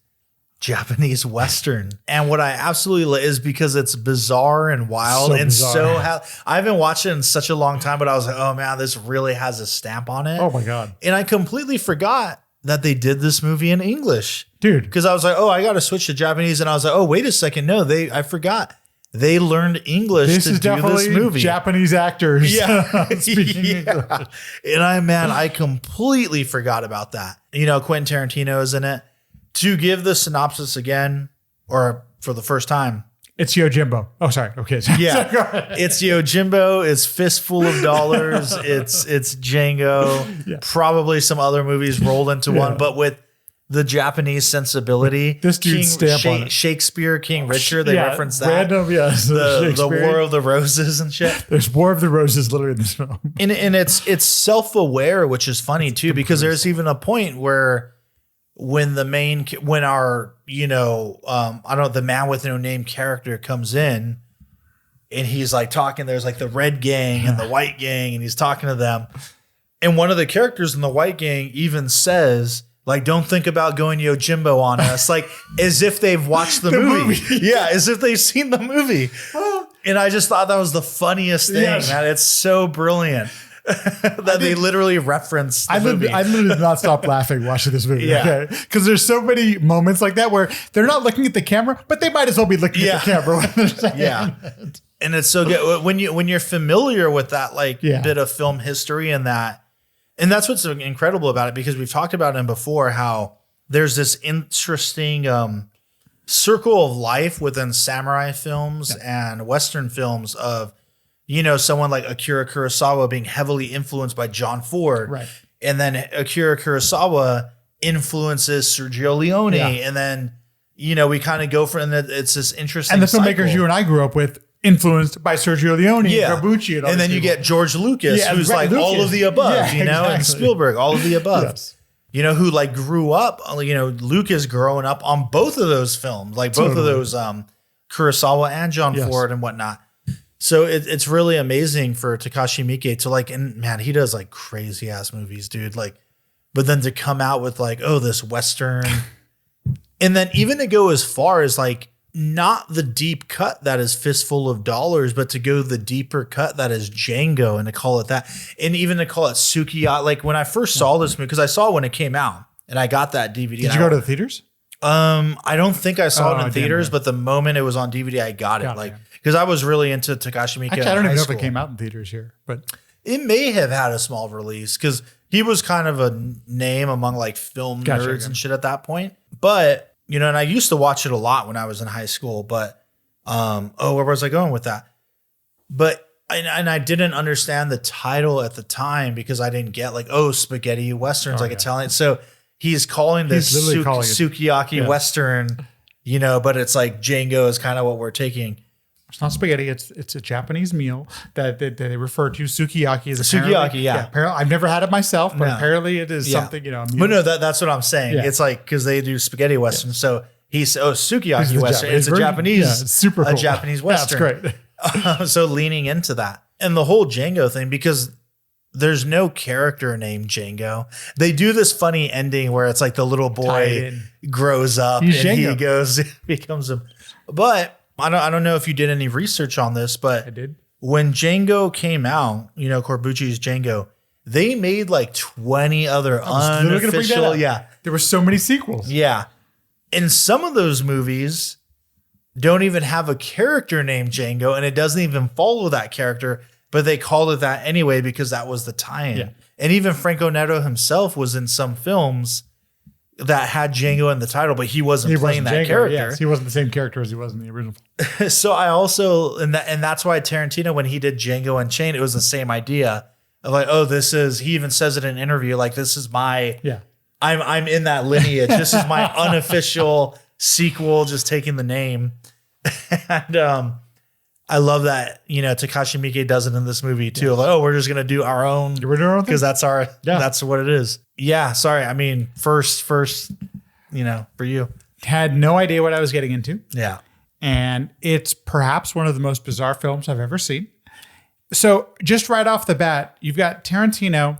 Japanese Western. And what I absolutely is because it's bizarre and wild I haven't watched it in such a long time, but I was like, oh man, this really has a stamp on it. Oh my God. And I completely forgot that they did this movie in English. Dude. Because I was like, oh, I got to switch to Japanese. And I was like, oh, wait a second. No, I forgot. They learned English to do this movie. Japanese actors. Yeah. Speaking English. And I completely forgot about that. Quentin Tarantino is in it. To give the synopsis again, or for the first time. It's Yojimbo. Oh, sorry. Okay. Yeah. It's Yojimbo. It's Fistful of Dollars. It's Django. Probably some other movies rolled into one, but with the Japanese sensibility. This dude's stamp on it. Shakespeare, King Richard. They reference that. Random, yes. The War of the Roses and shit. There's War of the Roses literally in this film. And it's self-aware, which is funny too, because there's even a point where when the man with no name character comes in and he's like talking, there's like the red gang and the white gang and he's talking to them. And one of the characters in the white gang even says, like, don't think about going Yojimbo on us. Like, as if they've watched the movie. Yeah, as if they've seen the movie. And I just thought that was the funniest thing, man. It's so brilliant. They literally referenced the movie. I literally did not stop laughing watching this movie. Yeah. Because there's so many moments like that where they're not looking at the camera, but they might as well be looking at the camera when they're saying it. And it's so good when you're familiar with that bit of film history and that's what's so incredible about it, because we've talked about it before, how there's this interesting circle of life within samurai films and Western films of someone like Akira Kurosawa being heavily influenced by John Ford. Right. And then Akira Kurosawa influences Sergio Leone. Yeah. And then, we kind of go for, and it's this interesting And the filmmakers you and I grew up with influenced by Sergio Leone, Corbucci, and all and then you get George Lucas, who's like all of the above, and Spielberg, all of the above. Yes. Who like grew up, Lucas growing up on both of those films, like both of those Kurosawa and John Ford and whatnot. So it's really amazing for Takashi Miike to and man, he does like crazy ass movies, dude. Like, but then to come out with like, oh, this Western, and then even to go as far as like not the deep cut that is Fistful of Dollars, but to go the deeper cut that is Django, and to call it that, and even to call it Sukiyaki. Like when I first saw this movie, because I saw it when it came out, and I got that DVD. Did you go to the theaters? I don't think I saw it in theaters, but the moment it was on DVD, I got it. Because I was really into Takashi Miike. Actually, I don't even know if it came out in theaters here, but it may have had a small release because he was kind of a name among like film nerds and shit at that point. But and I used to watch it a lot when I was in high school. But where was I going with that? But and I didn't understand the title at the time because I didn't get like, spaghetti westerns, Italian. So he's calling this Sukiyaki Western, but it's like Django is kind of what we're taking. It's not spaghetti. It's a Japanese meal that they refer to. Sukiyaki is Sukiyaki. Apparently, I've never had it myself, but apparently it is something. But no, that's what I'm saying. Yeah. It's like because they do spaghetti western. Yeah. So he's Sukiyaki Western. It's a Japanese, it's super cool. A Japanese Western. That's great. So leaning into that and the whole Django thing, because there's no character named Django. They do this funny ending where it's like the little boy grows up and Django. Becomes a, but I don't know if you did any research on this, but I did. When Django came out, Corbucci's Django, they made like 20 other unofficial. There were so many sequels. Yeah. And some of those movies don't even have a character named Django, and it doesn't even follow that character, but they called it that anyway because that was the tie-in. Yeah. And even Franco Netto himself was in some films that had Django in the title, but he wasn't playing that character. Yes, he wasn't the same character as he was in the original. So I also, and that's why Tarantino, when he did Django Unchained, it was the same idea of like, he even says it in an interview, like, this is my, I'm in that lineage. This is my unofficial sequel, just taking the name. And I love that, Takashi Miike does it in this movie too. Yes. Like, we're just going to do our own because that's that's what it is. Yeah. Sorry. I mean, first, for you. Had no idea what I was getting into. Yeah. And it's perhaps one of the most bizarre films I've ever seen. So just right off the bat, you've got Tarantino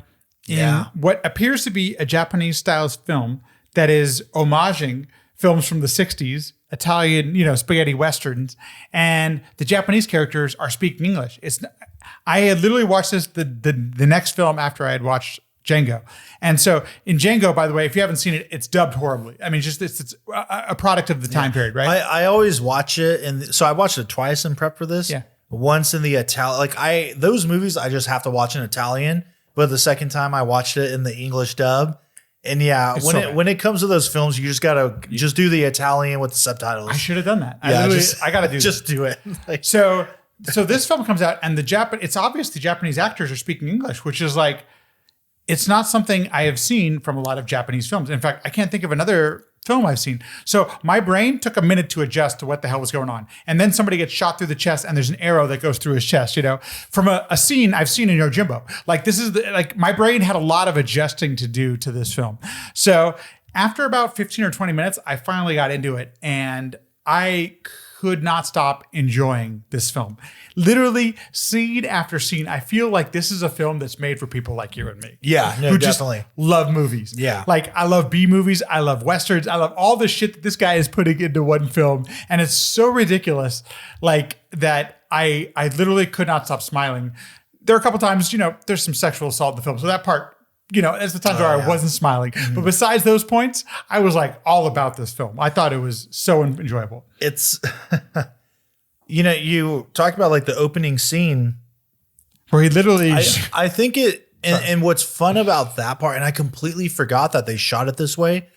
in what appears to be a Japanese style film that is homaging films from the 60s, Italian, spaghetti westerns, and the Japanese characters are speaking English. I had literally watched this the next film after I had watched Django. And so in Django, by the way, if you haven't seen it, it's dubbed horribly. I mean, it's a product of the time period, right? I always watch it. And so I watched it twice in prep for this. Yeah. Once in the Italian, those movies, I just have to watch in Italian. But the second time I watched it in the English dub. And when it comes to those films, you just gotta just do the Italian with the subtitles. I should have done that. I gotta do just do it. So this film comes out, and it's obvious the Japanese actors are speaking English, which is like, it's not something I have seen from a lot of Japanese films. In fact, I can't think of another film I've seen. So my brain took a minute to adjust to what the hell was going on. And then somebody gets shot through the chest and there's an arrow that goes through his chest, from a scene I've seen in Yojimbo. Like this is my brain had a lot of adjusting to do to this film. So after about 15 or 20 minutes, I finally got into it and I could not stop enjoying this film. Literally, scene after scene, I feel like this is a film that's made for people like you and me. Yeah, no, who definitely just love movies. Yeah. Like, I love B movies. I love Westerns. I love all the shit that this guy is putting into one film. And it's so ridiculous, that I literally could not stop smiling. There are a couple times, there's some sexual assault in the film. So that part, as the times where I wasn't smiling. Mm-hmm. But besides those points, I was like all about this film. I thought it was so enjoyable. It's, you talk about like the opening scene where he literally, I think it, and what's fun about that part, and I completely forgot that they shot it this way,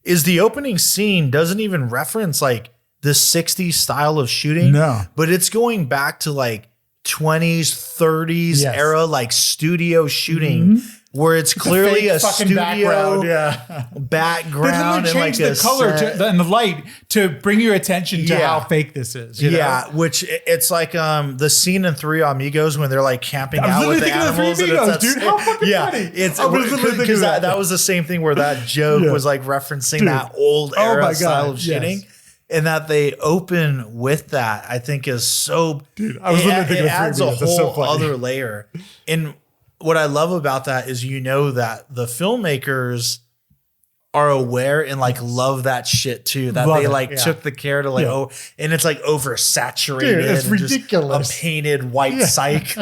is the opening scene doesn't even reference like the 60s style of shooting. No. But it's going back to like 20s, 30s era, like studio shooting. Mm-hmm. Where it's clearly a studio background they and like the color and the light to bring your attention to how fake this is. Which it's like the scene in Three Amigos when they're like camping out with the animals. Dude, how fucking funny! It's because that was the same thing where that joke was like referencing that old era style of shooting. And that they open with that, I think is so. Dude, I was it adds a whole other layer. And what I love about that is that the filmmakers are aware and like love that shit too. That they took the care to and it's like oversaturated. Dude, it's ridiculous. Just a painted white psych.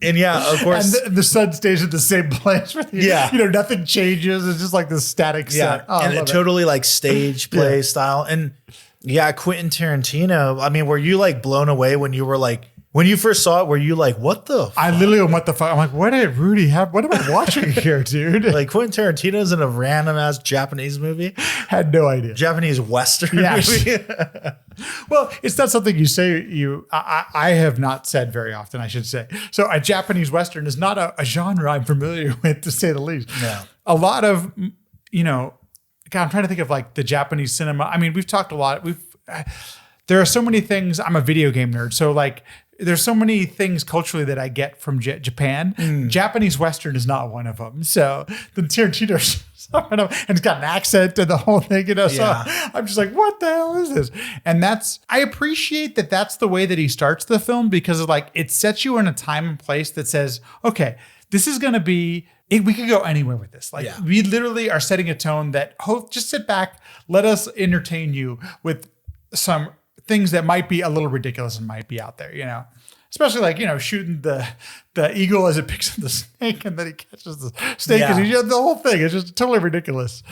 And of course. And the sun stays at the same place. Nothing changes. It's just like the static set. Oh, and it totally like stage play style. And Quentin Tarantino, I mean, were you like blown away when you were like When you first saw it, were you like, what the fuck? I literally went, what the fuck? I'm like, what did Rudy have? What am I watching here, dude? Like Quentin Tarantino's in a random ass Japanese movie. Had no idea. Japanese Western movie. Well, it's not something you say. I have not said very often, I should say. So a Japanese Western is not a genre I'm familiar with, to say the least. No. A lot of, God, I'm trying to think of like the Japanese cinema. I mean, we've talked a lot. There are so many things. I'm a video game nerd. So like, there's so many things culturally that I get from Japan. Japanese Western is not one of them. So the Tarantino, and it's got an accent and the whole thing, So I'm just like, what the hell is this? And I appreciate that that's the way that he starts the film, because like it sets you in a time and place that says, okay, this is going to be, we could go anywhere with this. Like we literally are setting a tone that just sit back, let us entertain you with some things that might be a little ridiculous and might be out there, especially like, shooting the eagle as it picks up the snake and then he catches the snake. The whole thing is just totally ridiculous.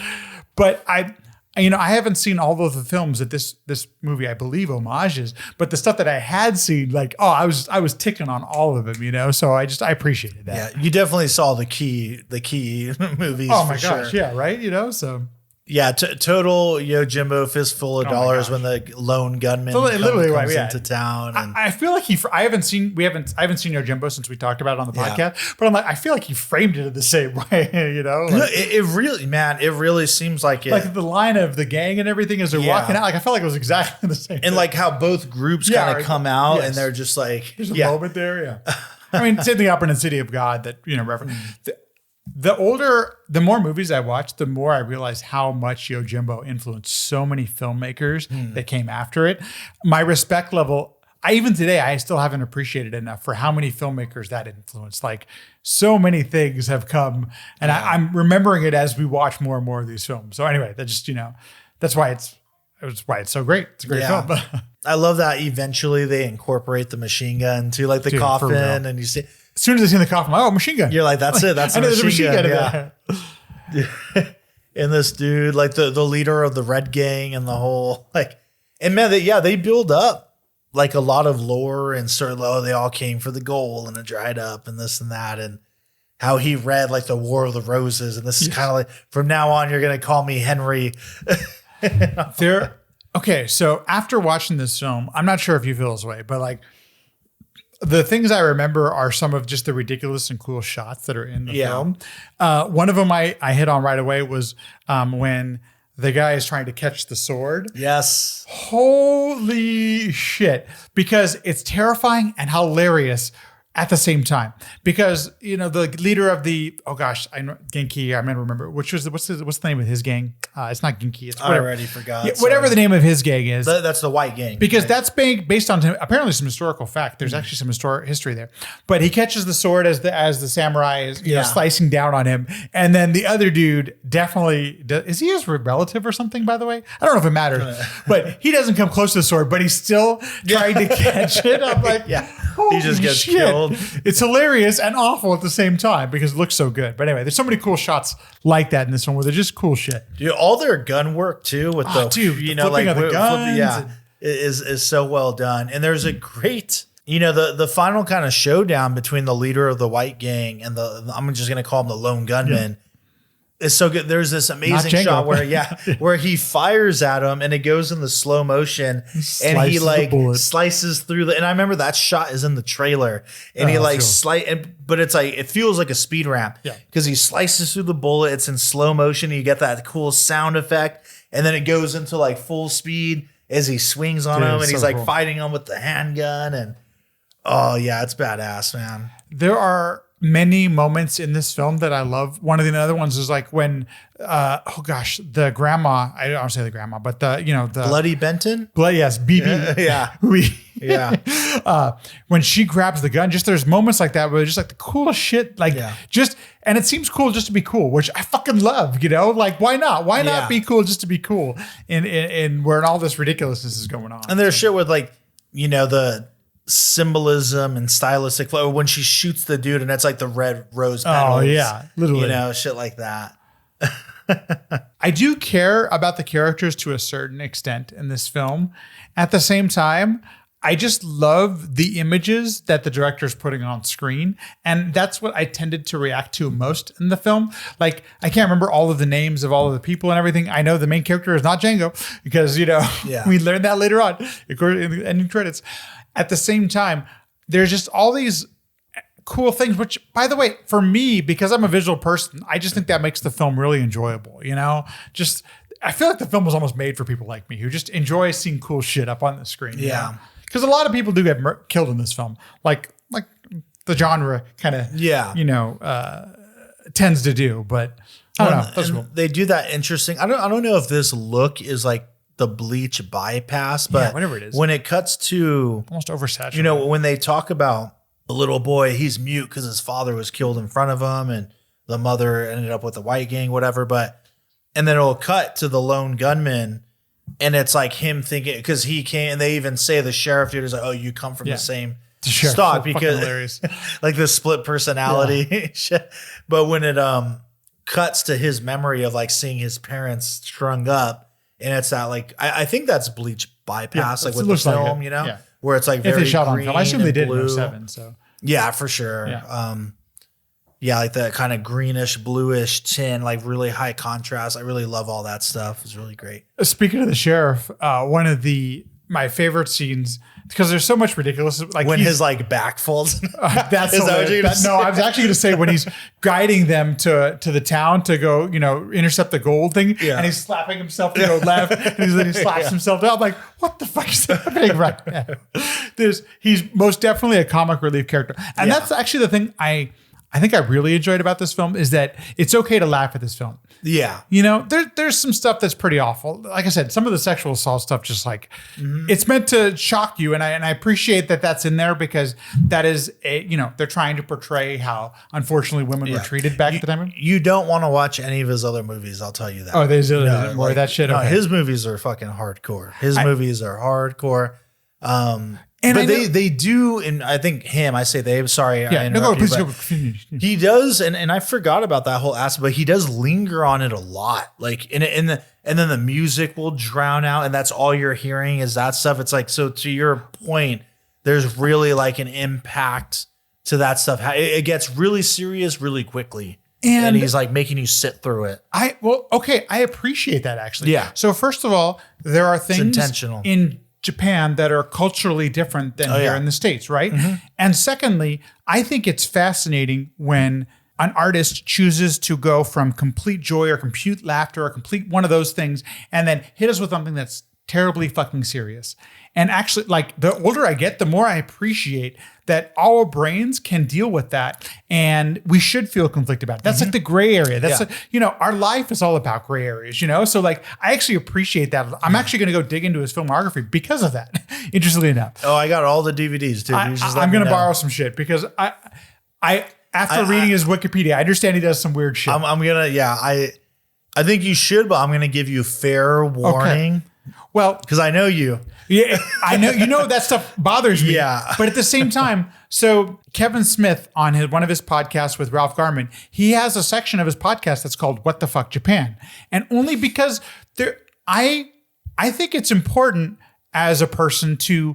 But I haven't seen all of the films that this movie, I believe, homages, but the stuff that I had seen, like, I was ticking on all of them, so I appreciated that. Yeah, you definitely saw the key movies. Oh my gosh, yeah, right, so. Yeah, total Yojimbo fistful of dollars when the lone gunman comes into town. And I feel like I haven't seen Yojimbo since we talked about it on the podcast, but I'm like, I feel like he framed it in the same way, Like, it really seems like it. Like the line of the gang and everything as they're walking out, like I felt like it was exactly the same. And like how both groups kind of come out and they're just like, there's a moment there, I mean, same thing up in the City of God that reference. The more movies I watched, the more I realized how much Yojimbo influenced so many filmmakers that came after it. My respect level, even today, I still haven't appreciated enough for how many filmmakers that influenced. Like so many things have come, and I'm remembering it as we watch more and more of these films. So anyway, that just that's why it's so great. It's a great film. I love that eventually they incorporate the machine gun to like the coffin, and you see. As soon as I see the coffin, machine gun. You're like, that's it. That's a machine gun. Yeah. And this dude, like the leader of the Red Gang and the whole and man, they build up like a lot of lore and sort of, they all came for the gold and it dried up and this and that, and how he read like the War of the Roses, and this is kind of like, from now on you're gonna call me Henry. Okay, so after watching this film, I'm not sure if you feel this way, but like, the things I remember are some of just the ridiculous and cool shots that are in the film. One of them I hit on right away was when the guy is trying to catch the sword. Yes. Holy shit. Because it's terrifying and hilarious at the same time, because the leader of the Genki, I remember what's the name of his gang? It's not Genki. It's I already forgot. Yeah, whatever the name of his gang is. That's the White Gang, because that's based on apparently some historical fact. There's actually some history there. But he catches the sword as the samurai is slicing down on him, and then the other dude definitely is he his relative or something? By the way, I don't know if it matters, but he doesn't come close to the sword, but he's still trying to catch it. I'm like, he just gets killed. It's hilarious and awful at the same time because it looks so good. But anyway, there's so many cool shots like that in this one where they're just cool shit. Dude, all their gun work too with the flipping of the guns is so well done. And there's a great, the final kind of showdown between the leader of the White Gang and I'm just gonna call him the lone gunman. It's so good. There's this amazing shot where he fires at him and it goes in the slow motion and he slices through and I remember that shot is in the trailer and he but it's like, it feels like a speed ramp because he slices through the bullet. It's in slow motion. You get that cool sound effect and then it goes into like full speed as he swings on him and he's like fighting him with the handgun and it's badass, man. There are many moments in this film that I love. One of the other ones is like when, the grandma, I don't say the grandma, but the Bloody Benton? Yes, BB. When she grabs the gun, there's moments like that where it's just like the coolest shit. And it seems cool just to be cool, which I fucking love, like why not? Why not be cool just to be cool in where all this ridiculousness is going on? And there's shit with the symbolism and stylistic flow when she shoots the dude and that's like the red rose petals. Literally. Shit like that. I do care about the characters to a certain extent in this film. At the same time, I just love the images that the director is putting on screen. And that's what I tended to react to most in the film. Like, I can't remember all of the names of all of the people and everything. I know the main character is not Django because, we learned that later on in the ending credits. At the same time, there's just all these cool things, which, by the way, for me, because I'm a visual person, I just think that makes the film really enjoyable, I feel like the film was almost made for people like me who just enjoy seeing cool shit up on the screen. Yeah. Because a lot of people do get killed in this film, like the genre kind of, tends to do. But I don't know. That's cool. They do that interesting. I don't know if this look is like the bleach bypass, but whatever it is, when it cuts to almost oversaturated, when they talk about the little boy, he's mute because his father was killed in front of him, and the mother ended up with the white gang, whatever. And then it'll cut to the lone gunman, and it's like him thinking, because he came, and they even say the sheriff dude is like, oh, you come from the same stock, because like the split personality shit. But when it cuts to his memory of like seeing his parents strung up, and it's that like, I think that's bleach bypass, like with the film, where it's like very if they shot on film. I assume they did blue. in 07, so. Yeah, for sure. Yeah. Like that kind of greenish, bluish tin, like really high contrast. I really love all that stuff. It's really great. Speaking of the sheriff, one of my favorite scenes, because there's so much ridiculous, like when his like back folds. That's Is that what you're gonna say? No, I was actually going to say when he's guiding them to the town to go, intercept the gold thing, and he's slapping himself to go left, and then he slaps himself down. I'm like, what the fuck is happening right now? He's most definitely a comic relief character, and that's actually the thing I think I really enjoyed about this film is that it's okay to laugh at this film. Yeah. There's some stuff that's pretty awful. Like I said, some of the sexual assault stuff, just like it's meant to shock you. And I appreciate that that's in there because that is they're trying to portray how unfortunately women were treated back at the time. You don't want to watch any of his other movies. I'll tell you that. Oh, there's more of that shit. No, okay. His movies are fucking hardcore. His movies are hardcore. But they do, and I think I say they, sorry, I interrupted you, he does, and I forgot about that whole aspect, but he does linger on it a lot. Like and then the music will drown out, and that's all you're hearing is that stuff. It's like, so to your point, there's really like an impact to that stuff. It gets really serious really quickly. And he's like making you sit through it. I appreciate that actually. Yeah. So first of all, there are things intentional in Japan that are culturally different than here in the States, right? Mm-hmm. And secondly, I think it's fascinating when an artist chooses to go from complete joy or complete laughter or complete one of those things and then hit us with something that's terribly fucking serious. And actually, like, the older I get, the more I appreciate that our brains can deal with that, and we should feel conflicted about it. That's like the gray area. That's our life is all about gray areas, So like, I actually appreciate that. I'm actually going to go dig into his filmography because of that. Interestingly enough. Oh, I got all the DVDs too. I'm going to borrow some shit because after reading his Wikipedia, I understand he does some weird shit. I'm gonna, I think you should, but I'm gonna give you fair warning. Okay. Well, because I know you. Yeah, I know, that stuff bothers me. Yeah. But at the same time, so Kevin Smith on one of his podcasts with Ralph Garman, he has a section of his podcast that's called What the Fuck Japan. And only because I think it's important as a person to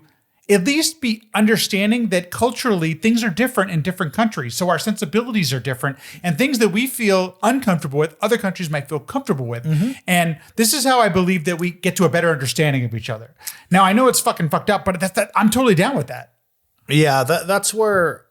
at least be understanding that culturally things are different in different countries. So our sensibilities are different, and things that we feel uncomfortable with, other countries might feel comfortable with. Mm-hmm. And this is how I believe that we get to a better understanding of each other. Now, I know it's fucking fucked up, but I'm totally down with that. Yeah, that's where,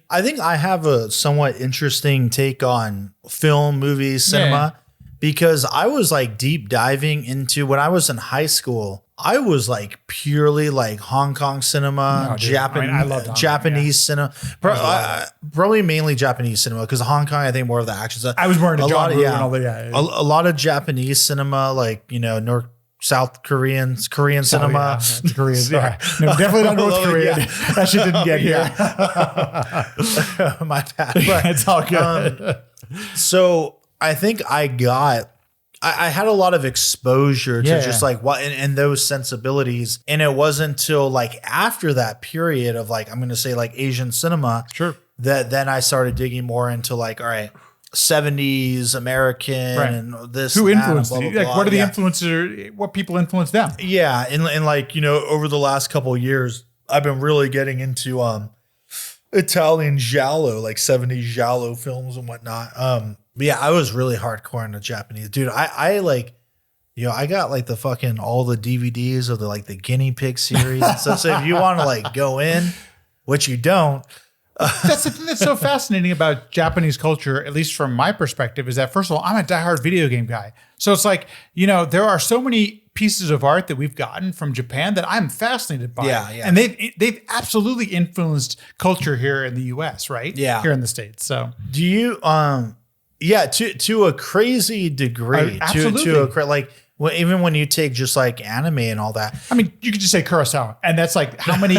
I think I have a somewhat interesting take on film, movies, cinema, because I was like deep diving into, when I was in high school, I was like purely like Hong Kong cinema, Japanese cinema, probably mainly Japanese cinema, because Hong Kong, I think more of the action stuff. I was more into John Woo and all that. A lot of Japanese cinema, like, North, South Korean cinema. Yeah, Koreans, no, definitely not North Korean. That shit didn't get here. My bad. But, it's all good. So I think I had a lot of exposure to just like what and those sensibilities. And it wasn't until like after that period of like, I'm going to say like Asian cinema, that then I started digging more into like, all right, 70s American and this. Who influenced blah, blah, you? blah, Like, what are the influencers? What people influenced them? Yeah, and like over the last couple of years, I've been really getting into Italian giallo, like 70s giallo films and whatnot. But yeah, I was really hardcore into Japanese. Dude, I like, I got like the fucking all the DVDs of the guinea pig series and stuff. So if you want to like go in, which you don't. That's the thing that's so fascinating about Japanese culture, at least from my perspective, is that first of all, I'm a diehard video game guy. So it's like, there are so many pieces of art that we've gotten from Japan that I'm fascinated by. Yeah. And they've absolutely influenced culture here in the US, right? Yeah. Here in the States. So do you to a crazy degree. Absolutely. Even when you take just like anime and all that. I mean, you could just say Kurosawa, and that's like how many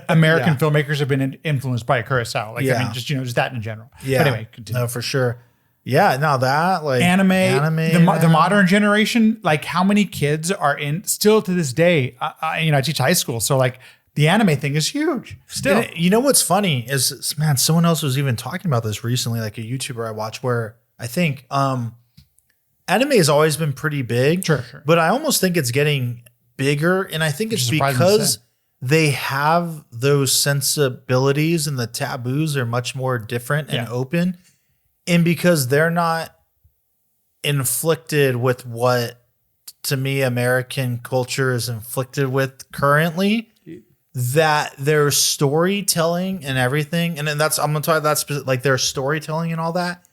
American filmmakers have been influenced by Kurosawa. I mean, just that in general. Yeah. But anyway, continue. No, for sure. Yeah, no, that like anime, the modern generation, like how many kids are still to this day, I teach high school. So like the anime thing is huge still. And you know what's funny is, man, someone else was even talking about this recently, like a YouTuber I watch where I think, anime has always been pretty big, sure. But I almost think it's getting bigger. And I think it's because they have those sensibilities and the taboos are much more different and open. And because they're not inflicted with what, to me, American culture is inflicted with currently, that their storytelling and everything, and then I'm going to talk about that, like their storytelling and all that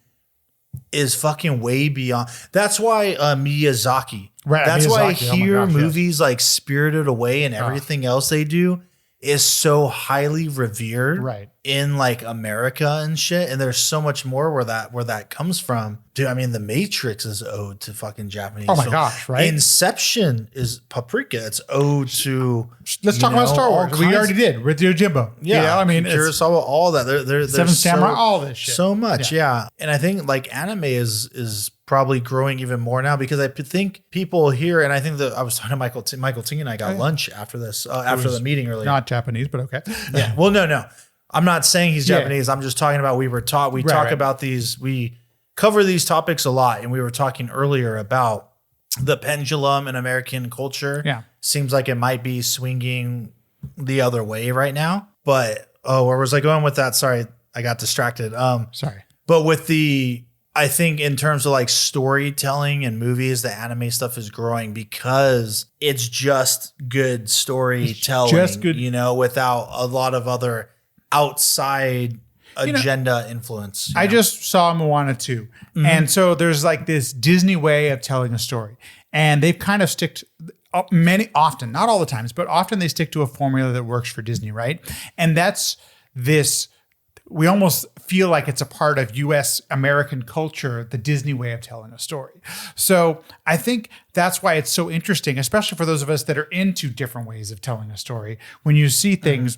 is fucking way beyond. That's why Miyazaki. Right. That's Miyazaki, why here movies like Spirited Away and everything else they do is so highly revered in like America and shit. And there's so much more where that comes from. Dude, I mean, The Matrix is owed to fucking Japanese. Oh my gosh, right? Inception is Paprika. It's owed to. Let's talk about Star Wars. We already did with Jimbo. Yeah, I mean, Kurosawa, all that. There's Seven Samurai, all this shit. So much, yeah. And I think like anime is probably growing even more now because I think people here, and I think that I was talking to Michael Ting and I got lunch after this, after the meeting earlier. Not Japanese, but okay. Yeah. Well, no. I'm not saying he's Japanese. I'm just talking about we talk about these, we cover these topics a lot. And we were talking earlier about the pendulum in American culture. Yeah. Seems like it might be swinging the other way right now. But, where was I going with that? Sorry, I got distracted. Sorry. But with I think in terms of like storytelling and movies, the anime stuff is growing because it's just good storytelling, without a lot of other outside agenda influence. I just saw Moana 2. Mm-hmm. And so there's like this Disney way of telling a story. And they've kind of often, not all the times, but often they stick to a formula that works for Disney, right? And that's this, we almost feel like it's a part of US American culture, the Disney way of telling a story. So I think that's why it's so interesting, especially for those of us that are into different ways of telling a story. When you see things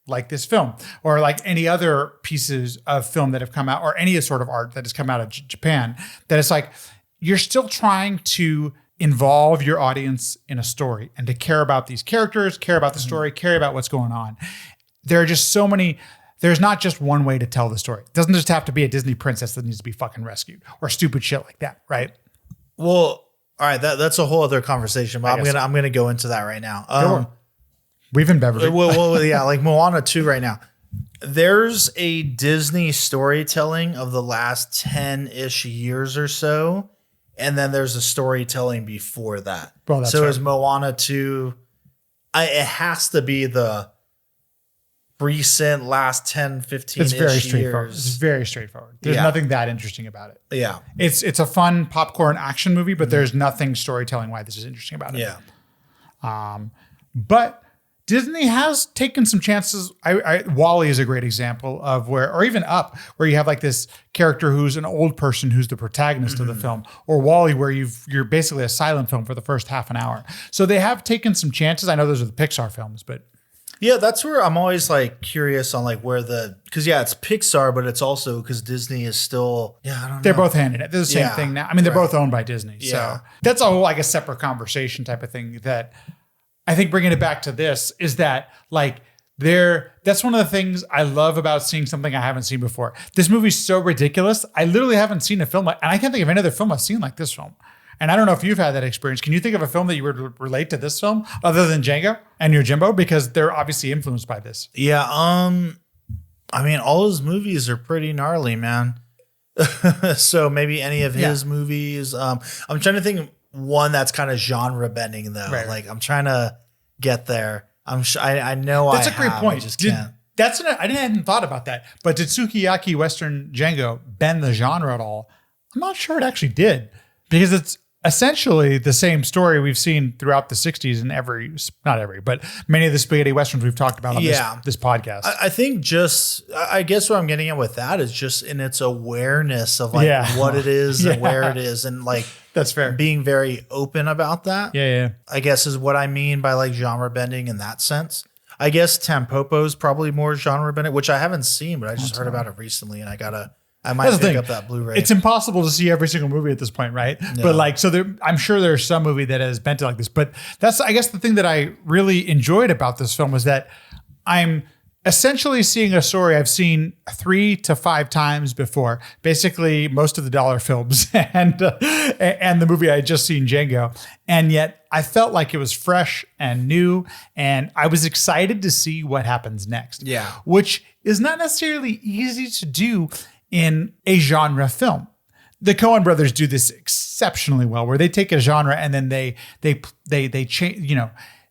like this film or like any other pieces of film that have come out or any sort of art that has come out of Japan, that it's like, you're still trying to involve your audience in a story and to care about these characters, care about the story, care about what's going on. There are just so many. There's not just one way to tell the story. It doesn't just have to be a Disney princess that needs to be fucking rescued or stupid shit like that, right? Well, all right, that's a whole other conversation, but I'm gonna go into that right now. We've been Beverly. Well, yeah, like Moana 2 right now. There's a Disney storytelling of the last 10-ish years or so, and then there's a storytelling before that. Well, that's so right. is Moana 2. It has to be the recent last 10, 15 It's very straightforward. years. It's very straightforward. There's nothing that interesting about it. Yeah. It's a fun popcorn action movie, but there's nothing storytelling why this is interesting about it. Yeah. But Disney has taken some chances. WALL-E is a great example of where, or even Up, where you have like this character who's an old person who's the protagonist of the film, or WALL-E, where you're basically a silent film for the first half an hour. So they have taken some chances. I know those are the Pixar films, but yeah, that's where I'm always like curious on like where because it's Pixar, but it's also because Disney is still, I don't know. They're both handing it. They're the same thing now. I mean, they're both owned by Disney. Yeah. So that's a whole like a separate conversation type of thing that I think bringing it back to this is that like that's one of the things I love about seeing something I haven't seen before. This movie's so ridiculous. I literally haven't seen a film and I can't think of any other film I've seen like this film. And I don't know if you've had that experience. Can you think of a film that you would relate to this film other than Django and your Jimbo? Because they're obviously influenced by this. Yeah. I mean, all his movies are pretty gnarly, man. So maybe any of his movies. I'm trying to think one that's kind of genre bending though. Right. Like I'm trying to get there. I know that's a great point. I just can't. I hadn't thought about that. But did Sukiyaki Western Django bend the genre at all? I'm not sure it actually did, because it's essentially the same story we've seen throughout the 60s and but many of the spaghetti westerns we've talked about on this podcast. I think I guess what I'm getting at with that is just in its awareness of like what it is and where it is, and like that's fair. Being very open about that. Yeah. I guess is what I mean by like genre bending in that sense. I guess Tampopo is probably more genre bending, which I haven't seen, but I just heard about it recently, and I might pick up that Blu-ray. It's impossible to see every single movie at this point, right? No. But like, I'm sure there's some movie that has bent it like this. But that's, I guess, the thing that I really enjoyed about this film was that I'm essentially seeing a story I've seen 3 to 5 times before. Basically, most of the dollar films and the movie I had just seen, Django, and yet I felt like it was fresh and new, and I was excited to see what happens next. Yeah, which is not necessarily easy to do in a genre film. The Coen brothers do this exceptionally well, where they take a genre and then they change,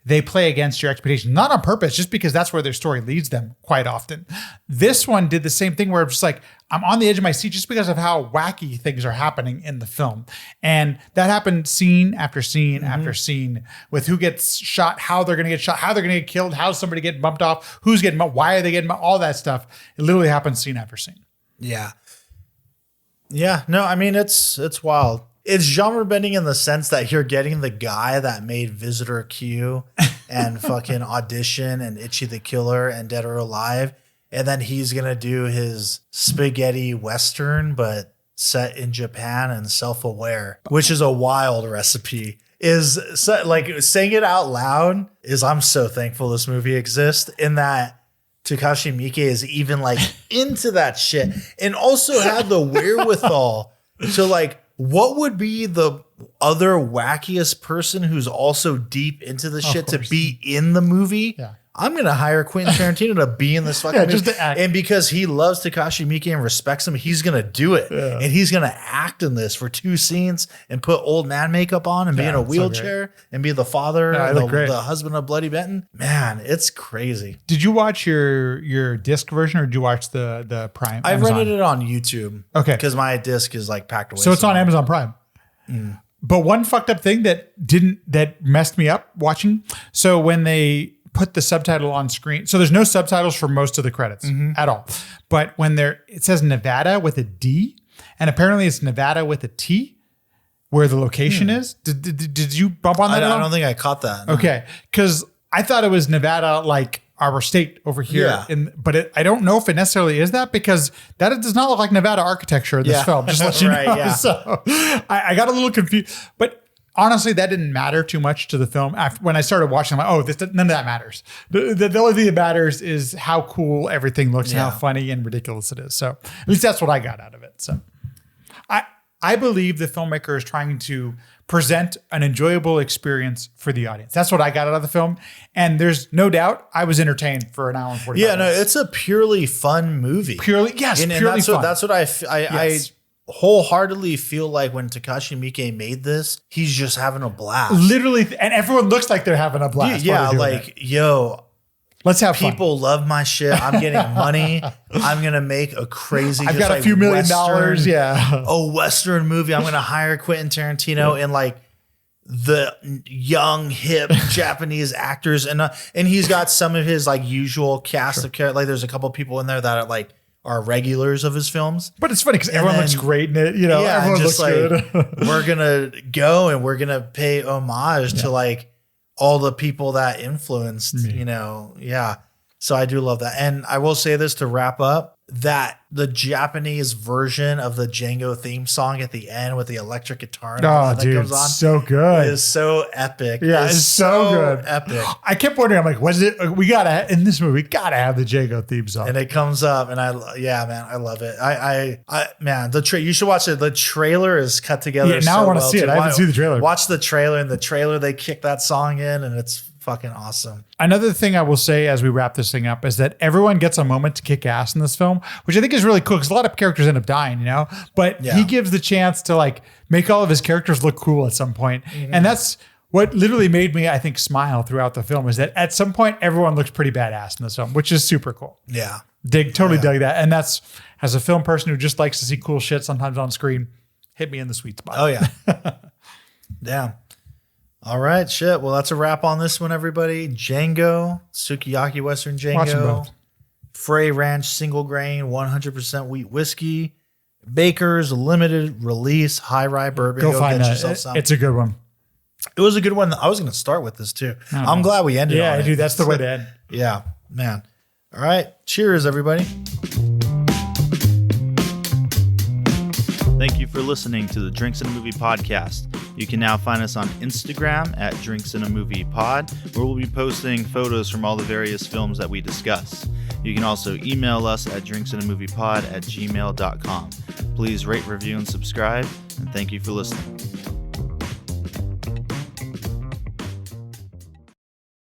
they play against your expectations, not on purpose, just because that's where their story leads them quite often. This one did the same thing, where it's just like, I'm on the edge of my seat just because of how wacky things are happening in the film. And that happened scene after scene after scene, with who gets shot, how they're going to get shot, how they're going to get killed, how somebody getting bumped off, who's getting bumped, why are they getting bumped, all that stuff. It literally happens scene after scene. Yeah. Yeah. No, I mean, it's wild. It's genre bending in the sense that you're getting the guy that made Visitor Q and fucking Audition and Itchy the Killer and Dead or Alive. And then he's going to do his spaghetti Western, but set in Japan and Self-Aware, which is a wild recipe. Is like saying it out loud is, I'm so thankful this movie exists, in that Takashi Miike is even like into that shit, and also had the wherewithal to like, what would be the other wackiest person who's also deep into the shit to be in the movie? Yeah. I'm going to hire Quentin Tarantino to be in this fucking movie. Just to act. And because he loves Takashi Miike and respects him, he's going to do it. Yeah. And he's going to act in this for 2 scenes and put old man makeup on and be in a wheelchair and be the father, the husband of Bloody Benton. Man, it's crazy. Did you watch your disc version, or did you watch the Prime? I rented it on YouTube. Okay. Because my disc is like packed away. So it's on Amazon Prime. But one fucked up thing that messed me up watching. So when they put the subtitle on screen, so there's no subtitles for most of the credits at all. But when it says Nevada with a D, and apparently it's Nevada with a T, where the location is. Did you bump on that? I don't think I caught that. No. Okay, because I thought it was Nevada, like our state over here. Yeah. But I don't know if it necessarily is that, because that does not look like Nevada architecture in this film. Just let you know. Yeah. So I got a little confused, but honestly, that didn't matter too much to the film. When I started watching, I'm like, none of that matters. The only thing that matters is how cool everything looks and how funny and ridiculous it is. So at least that's what I got out of it. So I believe the filmmaker is trying to present an enjoyable experience for the audience. That's what I got out of the film. And there's no doubt I was entertained for an hour and 45 minutes. No, it's a purely fun movie. Purely fun. That's what I wholeheartedly feel like when Takashi Miike made this, he's just having a blast. Literally, and everyone looks like they're having a blast. Yeah, like, yo, let's have fun. People love my shit. I'm getting money. I'm going to make a crazy, I've got a few $1 million. Yeah. A Western movie. I'm going to hire Quentin Tarantino and like the young, hip Japanese actors. And he's got some of his like usual cast of characters. Like there's a couple people in there that are regulars of his films. But it's funny because everyone looks great in it. Everyone looks good. We're going to go and we're going to pay homage to like all the people that influenced, So I do love that. And I will say this to wrap up. that the Japanese version of the Django theme song at the end with the electric guitar and Oh, that dude, comes on so good. is so epic. Yeah, it's so good. Epic. I kept wondering, I'm like, was it? In this movie, we gotta have the Django theme song. And it comes up, and I love it. Man, you should watch it. The trailer is cut together. Yeah, now I want to see it. I haven't seen the trailer. Watch the trailer. In the trailer, they kick that song in, and it's fucking awesome. Another thing I will say as we wrap this thing up is that everyone gets a moment to kick ass in this film, which I think is really cool because a lot of characters end up dying, but he gives the chance to like make all of his characters look cool at some point. Mm-hmm. And that's what literally made me, I think, smile throughout the film is that at some point, everyone looks pretty badass in this film, which is super cool. Yeah. Totally dug that. And that's, as a film person who just likes to see cool shit sometimes on screen, hit me in the sweet spot. Oh, yeah. Damn. All right, shit. Well, that's a wrap on this one, everybody. Django, Sukiyaki Western Watch them Django, both. Frey Ranch Single Grain 100% Wheat Whiskey, Baker's Limited Release High Rye Bourbon. Go find get that. yourself some. It's a good one. It was a good one. I was going to start with this too. I'm glad we ended on it. Yeah, dude, that's the way to end. Yeah, man. All right. Cheers, everybody. Thank you for listening to the Drinks and a Movie podcast. You can now find us on Instagram at Drinks and a Movie Pod, where we'll be posting photos from all the various films that we discuss. You can also email us at drinksandamoviepod@gmail.com. Please rate, review, and subscribe, and thank you for listening.